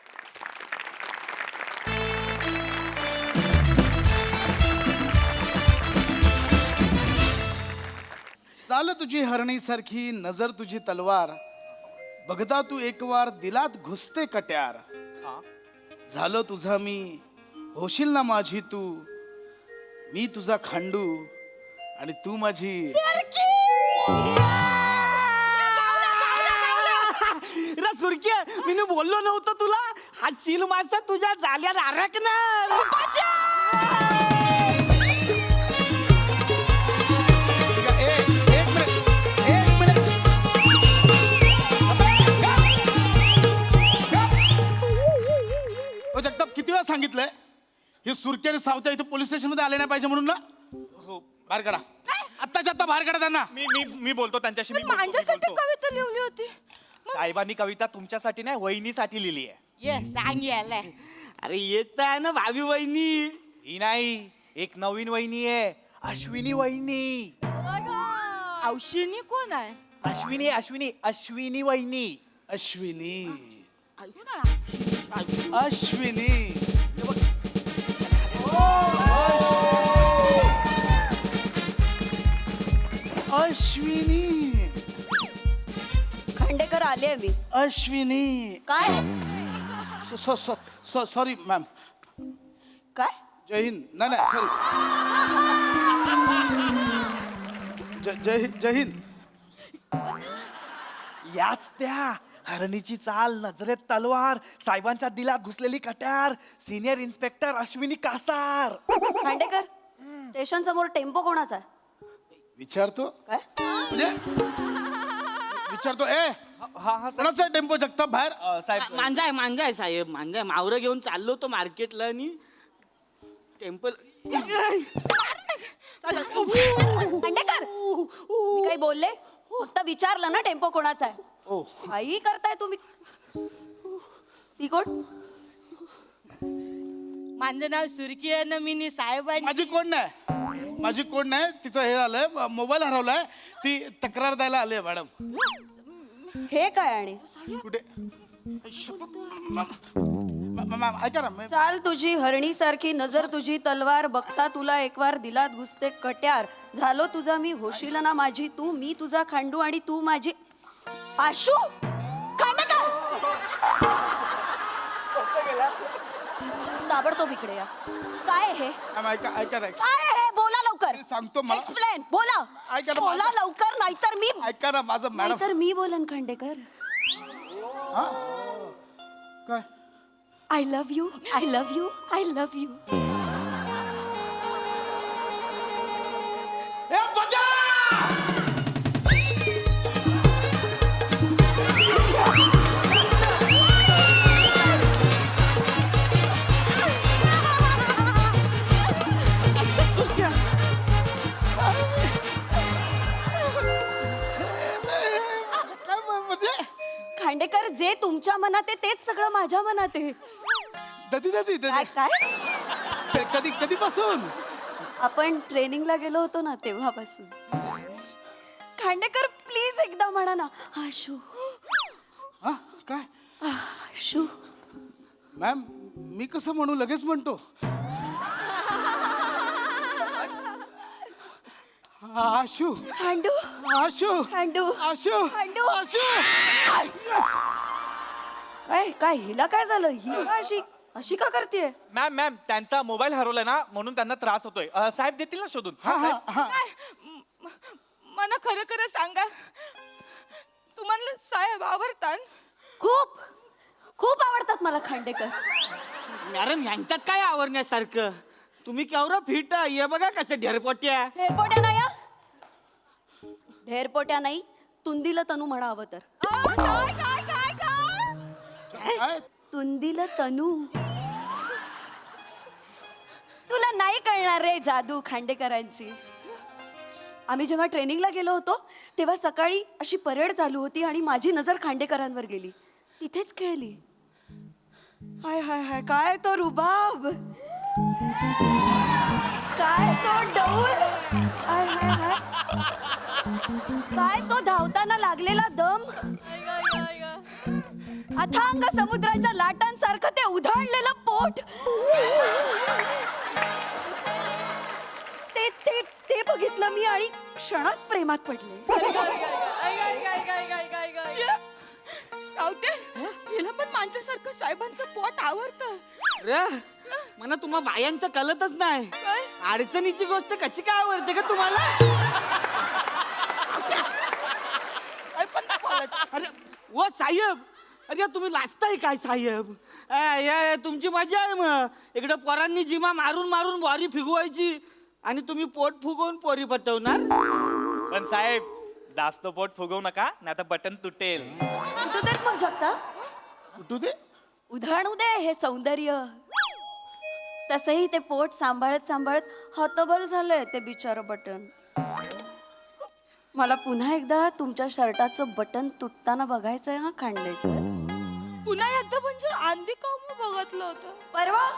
चाल तुझी हरणीसारखी नजर तुझी तलवार बघता तू एक वार दिलात घुसते कट्यार. झालं तुझा मी होशील ना माझी तू मी तुझा खांडू आणि तू माझी. सुरकी मी बोललो नव्हतं तुला हा सील मासा तुझ्या जाल्यात अडकणार. जगताप किती वेळा सांगितलंय हे सुरके आणि सावत्या इथे पोलीस स्टेशन मध्ये आले नाही पाहिजे म्हणून ना हो बाहेर काढा आत्ताच्या आत्ता बाहेर काढा त्यांना. मी बोलतो त्यांच्याशी. माझ्यासाठी कविता लिहिली होती. साहेबांनी कविता तुमच्यासाठी नाही वहिनीसाठी लिहिली आहे. ये सांग यायला. अरे येत आहे ना भाभी वहिनी. ही नाही, एक नवीन वहिनी आहे, अश्विनी वहिनी. औशिनी कोण आहे? अश्विनी अश्विनी अश्विनी वहिनी. अश्विनी ऐकू ना. अश्विनी अश्विनी खांडेकर आले मी. अश्विनी काय सॉरी मॅम. काय जय हिंद. नाही नाही सॉरी. जय हिंद. याच त्या हरणीची चाल, नजरेत तलवार, साहेबांच्या दिलात घुसलेली कट्यार, senior inspector Ashwini Kasar. Khandekar station समोर टेम्पो कोणाचा आहे? विचारतो काय म्हणजे विचारतो ए कोणाचा टेम्पो जगताप बाहेर. साहेब मांजा आहे साहेब, मांजा आहे. मावरं घेऊन चाललो होतो मार्केटला आणि टेम्पल. खांडेकर मी काही बोलले? फक्त विचारलं ना टेम्पो कोणाचा आहे. ओ काही करताय तुम्ही. ती कोण? माझं नाव सुरकी आहे ना. मी साहेब. माझी कोण नाही तिचं हे झालंय मोबाईल हरवलाय ती तक्रार द्यायला आली मॅडम. हे काय आणि कुठे मॅम ऐका ना चाल तुझी हरणी सारखी, नजर तुझी तलवार, बघता तुला एक वार दिलात घुसते कट्यार, झालो तुझा मी होशील ना माझी तू, मी तुझा खांडू आणि तू माझी आशू. खांडेकर ताबडतोब इकडे या. काय हे? ऐका ऐका ना काय हे? बोला लवकर. मी सांगतो मला. एक्सप्लेन. बोला. ऐका ना बोला लवकर, नाहीतर मी ऐका ना माझं मॅडम. नाहीतर मी बोलन. खांडेकर काय I love you, I love you, I love you. ए, बचा! खांडेकर जे तुमच्या मनात आहे तेच सगळं माझ्या मनात आहे. काय कधीपासून आपण ट्रेनिंगला गेलो होतो ना तेव्हापासून. खांडेकर प्लीज एकदा म्हणा ना आशू. काय आशू. मॅम मी कसं म्हणू लगेच म्हणतो. आशू खांडू. आशू खांडू. आशू खांडू. आशू. काय काय हिला काय झालं? ही का अशी अशी का करते? मॅम त्यांचा मोबाईल हरवलाय ना म्हणून त्यांना त्रास होतोय. साहेब देतील ना शोधून. मला खरं खरं सांगा, तुम्हाला साहेब आवडतात? खूप खूप आवडतात मला खांडेकर. मॅडम यांच्यात काय आवडण्यासारखं? तुम्ही केवढं फिट ये बघा कसं ढेरपोट्या. ढेरपोट्या नाही हा? ढेरपोट्या नाही, तुंदीला तनू म्हणावं तर. काय तुंदीला तनू. तुला नाही कळणार रे जादू खांडेकरांची. आम्ही जेव्हा ट्रेनिंगला गेलो होतो तेव्हा सकाळी अशी परेड चालू होती आणि माझी नजर खांडेकरांवर गेली. तिथेच खेळली. हाय हाय हाय काय तो रुबाब, काय तो डौल, हाय हाय हाय काय तो धावताना लागलेला दम, अथांग समुद्राच्या लाटांसारखं ते उधाळलेलं पोट. ते ते ते बघितलं मी आणि क्षणात प्रेमात पडले. हिला पण माझ्यासारखं साहेबांचं पोट आवडतं. मला तुम्हा बायांचं कळतच नाही. अडचणीची गोष्ट कशी काय आवडते का तुम्हाला? अरे ओ साहेब, अरे तुम्ही लाजताय काय साहेब? तुमची मजा आहे. मग इकडे पोरांनी जिमा मारून मारून बॉरी फिगवायची आणि तुम्ही पोट फुगवून पोरी पटवणार. पण साहेब जास्त पोट फुगवू नका नाही तर बटन तुटेल. कुठू देत मग जगता, कुठू दे उधळू दे हे सौंदर्य. तसंही ते पोट सांभाळत सांभाळत हतबल झालंय ते बिचारं बटन. मला पुन्हा एकदा तुमच्या शर्टाचं बटन तुटताना बघायचंय हा खांडेकर. पुन्हा एकदा म्हणजे आंधी काम बघितलं होतं परवा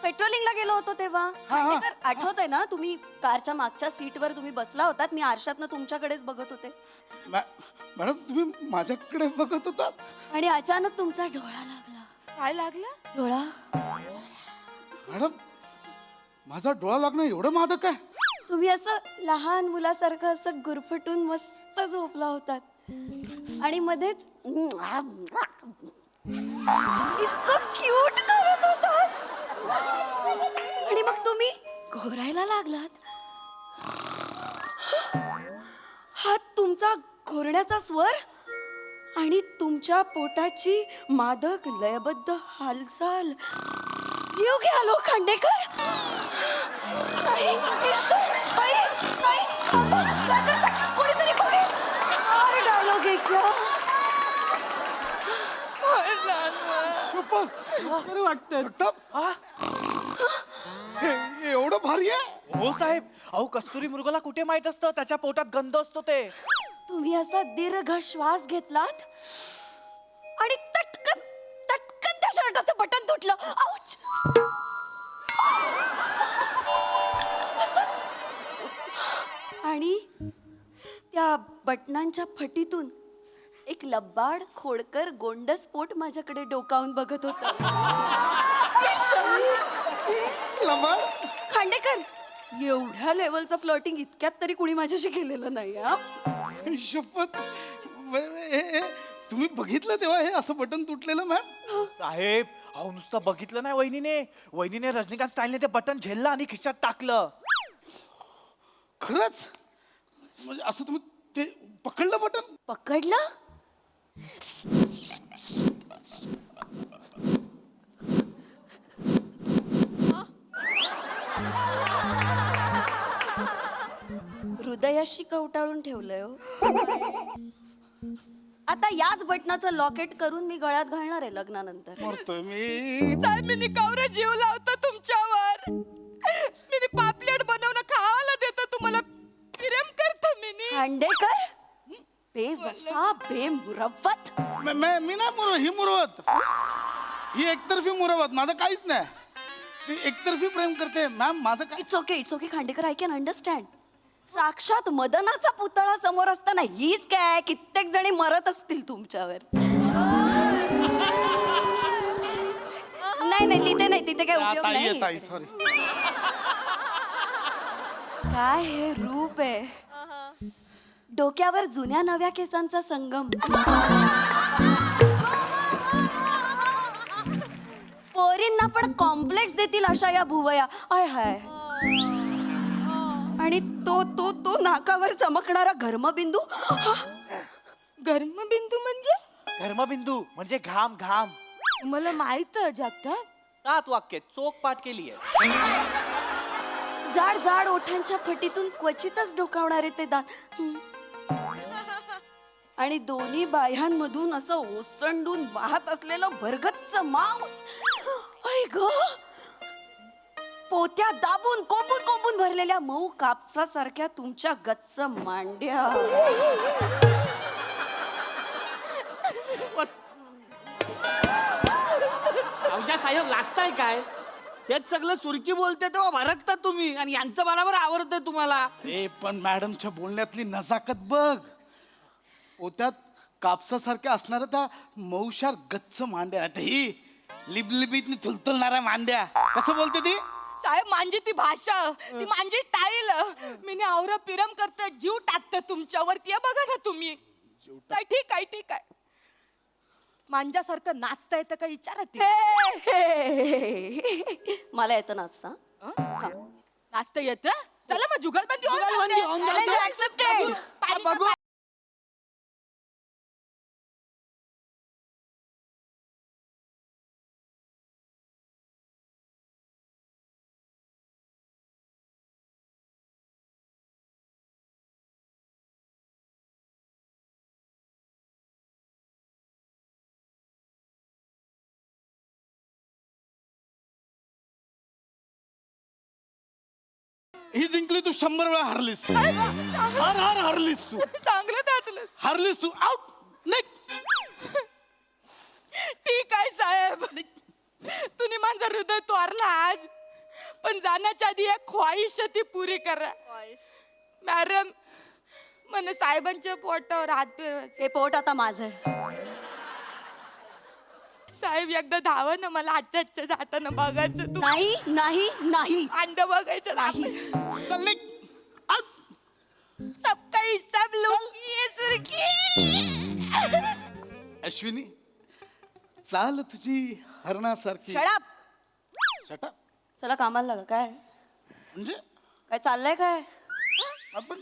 पेट्रोलिंगला गेलो होतो तेव्हा. खांडेकर, आठवतंय ना तुम्ही कारच्या मागच्या सीटवर तुम्ही बसला होतात, मी आरशातनं तुमच्याकडेच बघत होते मॅडम तुम्ही माझ्याकडे बघत होतात आणि अचानक तुमचा डोळा लागला. काय लागला? डोळा. मॅडम माझा डोळा लागणं एवढं मादक आहे? तुम्ही असं लहान मुलासारखं असं गुरफटून मस्त झोपला होतात आणि मध्येच इतकं क्यूट करत होतात आणि मग तुम्ही घोरायला लागलात. हा तुमचा घोरण्याचा स्वर आणि तुमच्या पोटाची मादक लयबद्ध हालचाल. जीव घ्यालो खांडेकर. नाही, ईश्वर, आई, आई, काय करता? कोणीतरी बघेल. काय डायलॉग आहे क्या? खरं वाटतं एवढं भारी आहे? हो साहेब, अहो कस्तुरी मृगाला कुठे माहित असतं त्याच्या पोटात गंध असतो ते. तुम्ही असा दीर्घ श्वास घेतलात आणि तटकन तटकन त्या शर्टाचं बटन तुटलं. आउच! असंच. आणि त्या बटनांच्या फटीतून एक लबाड खोडकर गोंडस पोट माझ्याकडे डोकावून बघत होत. लबाड? खांडेकर, एवढ्या लेवलचं फ्लर्टिंग इतक्यात तरी कुणी माझ्याशी केलेलं नाही. हा, शपथ. तुम्ही बघितलं तेव्हा हे असं बटन तुटलेलं मॅम? साहेब, अहो नुसतं बघितलं नाही वहिनीने रजनीकांत स्टाईलने ते बटन झेललं आणि खिशात टाकलं. खरंच? म्हणजे असं तुम्ही ते पकडलं बटन? पकडलं? हृदयाशी कवटाळून ठेवलंय हो. आता याच बटनाचं लॉकेट करून मी गळ्यात घालणार आहे लग्नानंतर. मरतोय मी. मी कवरे जीव लावतो तुमच्यावर. मी पापलेट बनवून खावायला देतो तुम्हाला. प्रेम करतो मी. खांडेकर, बेवफा बेमुरवत. मी नाही ही मुरवत. ही एकतर्फी मुरवत. माझं काहीच नाही. ती एकतर्फी प्रेम करते मॅम. माझं काय? It's okay Khandekar, I can understand. साक्षात मदनाचा पुतळा समोर असताना हीच काय कित्येक जणी मरत असतील तुमच्यावर. नाही तिथे नाही, तिथे काय उपयोग नाही. सॉरी. काय हे रूप आहे. डोक्यावर जुन्या नव्या केसांचा संगम. पोरींना पण कॉम्प्लेक्स देतील अशा या भुवया. आय हाय. आणि तो तो तो नाकावर चमकणारा घर्मबिंदू. घर्मबिंदू म्हणजे घाम. मला माहित जात. 7 वाक्य चोख पाठ केली आहे. जाड जाड ओठांच्या फटीतून क्वचितच डोकावणारे ते दात आणि दोन्ही बाह्यांमधून असं ओसंडून वाहत असलेलं भरगच्च मांस. ऐ ग, पोत्या दाबून कोंबून भरलेल्या मऊ कापसासारख्या तुमच्या गच्च मांड्या. साहेब लाजताय काय? हेच सगळं सुरकी बोलते तेव्हा भरकता तुम्ही आणि यांचं बरोबर आवडतंय तुम्हाला. पण मॅडमच्या बोलण्यातली नजाकत बघ. पोत्यात कापसासारख्या असणाऱ्या त्या मौशार गच्च मांड्या. ही लिबलिबीत थुलथुलणाऱ्या मांड्या. कसं बोलते ती? साहेब, माझी ती भाषा, ती माझी टाईल. मी आवरा पिरम करत जीव टाकत तुमच्यावरती. बघा ना तुम्ही. काय ठीक आहे. मांजासारखं नाचता येतं का विचारत. मला येतं नाचता. नाचता येतं. चला मग जुगलबंदी बघू. ही जिंकली, तू 100 वेळा हरलीस. हरलीस तू. चांगलं त्याचलं. हरलीस तू. आउट. ठीक आहे साहेब, तुम्ही माझं हृदय तोरला आज, पण जाण्याच्या आधी एक ख्वाहिश ती पुरी करा. मॅडम, મને साहेबांच्या पोटावर हात फिरवायचे. हे पोट आता माझं आहे. साहेब एकदा धावा ना, मला आजच्या जाताना बघायचं. नाही नाही नाही अंड बघायचं नाही. चल निघ. सबका हिसाब लूंगी ये सुर्खी. अश्विनी, चाल तुझी हरणासारखी. शडाप. शटअप. चला कामाला लागा. काय म्हणजे काय चाललंय काय? आपण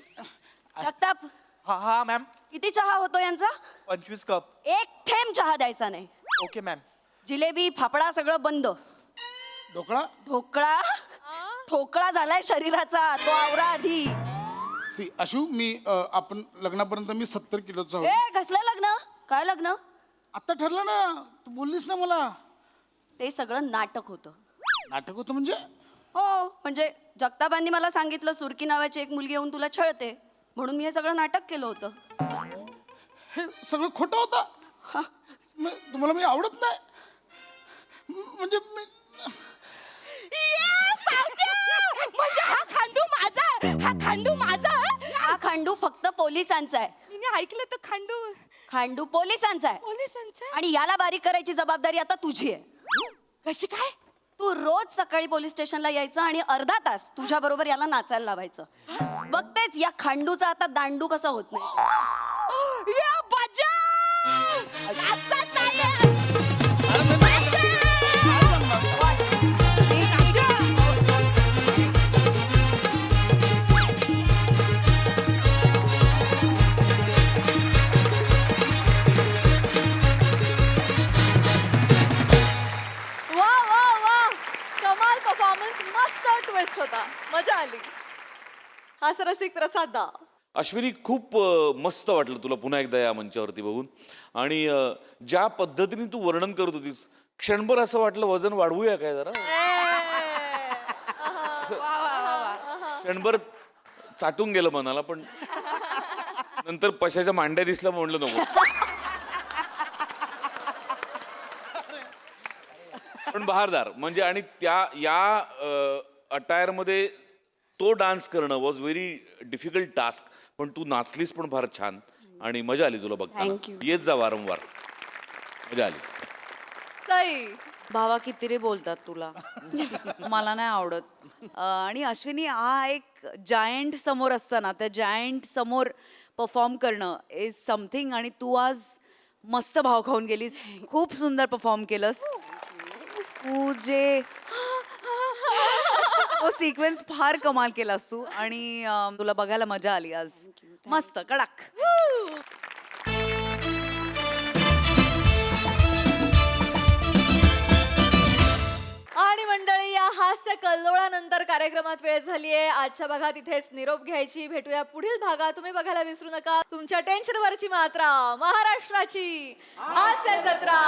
जगताप, हा हा मॅम. किती चहा होतो यांचा? 25 कप. एक थेंब चहा द्यायचा नाही. Okay ma'am. जिलेबी फाफडा सगळं बंद. ढोकळा. ढोकळा ठोकळा झालाय शरीराचा, तो आवरा आधी. सी अशू, मी आपण लग्नापर्यंत मी 70 किलोचा ए होतो. कसलं लग्न? काय लग्न? आता ठरलं ना, तू बोललीस ना मला. ते सगळं नाटक होतं. नाटक होतं म्हणजे? हो, म्हणजे जगताबांनी मला सांगितलं सुरकी नावाची एक मुलगी येऊन तुला छळते, म्हणून मी हे सगळं नाटक केलं होतं. हे सगळं खोटं होतं. तुम्हाला मी आवडत नाही म्हणजे मी. म्हणजे हा खांडू माझा, हा खांडू माझा. हा खांडू फक्त पोलिसांचा आहे. मी ऐकलं तर खांडू खांडू पोलिसांचा आहे. पोलिसांचा. आणि याला बारीक करायची जबाबदारी आता तुझी आहे. कशी काय? तू रोज सकाळी पोलीस स्टेशनला यायचं आणि अर्धा तास तुझ्या बरोबर याला नाचायला लावायचं. बघतेच या खांडूचा आता दांडू कसा होत नाही. या बजाव! नाचा साहेब! वा वा वा, कमाल परफॉर्मन्स, मस्त ट्विस्ट होता, मजा आली. हाच रसिक प्रसाद दा. अश्विनी, खूप मस्त वाटलं तुला पुन्हा एकदा या मंचावरती बघून. आणि ज्या पद्धतीने तू वर्णन करत होतीस, क्षणभर असं वाटलं वजन वाढवूया काय जरा. क्षणभर चाटून गेलं मनाला, पण नंतर पशाच्या मांड्या दिसल्या म्हणलं नको. पण बहारदार म्हणजे, आणि त्या या अटायरमध्ये तो डान्स करणं वॉज व्हेरी डिफिकल्ट टास्क. पण तू नाचलीस पण फार छान आणि मजा आली तुला बघताना. Thank you. येत जा वारंवार, मजा आली. सई भावा किती रे बोलतात तुला. मला नाही आवडत. आणि अश्विनी, हा एक जायंट समोर असताना त्या जायंट समोर परफॉर्म करणं इज समथिंग. आणि तू आज मस्त भाव खाऊन गेलीस, खूप सुंदर परफॉर्म केलंस तू. जे तो सिक्वेन्स फार कमाल केलास तू. आणि तुला बघायला मजा आली आज. मस्त कडक. आणि मंडळी, या हास्य कल्लोळानंतर कार्यक्रमात वेळ झाली आहे आजच्या भागात इथेच निरोप घ्यायची. भेटूया पुढील भागात. तुम्ही बघायला विसरू नका तुमच्या टेन्शनवरची मात्रा, महाराष्ट्राची हास्य जत्रा.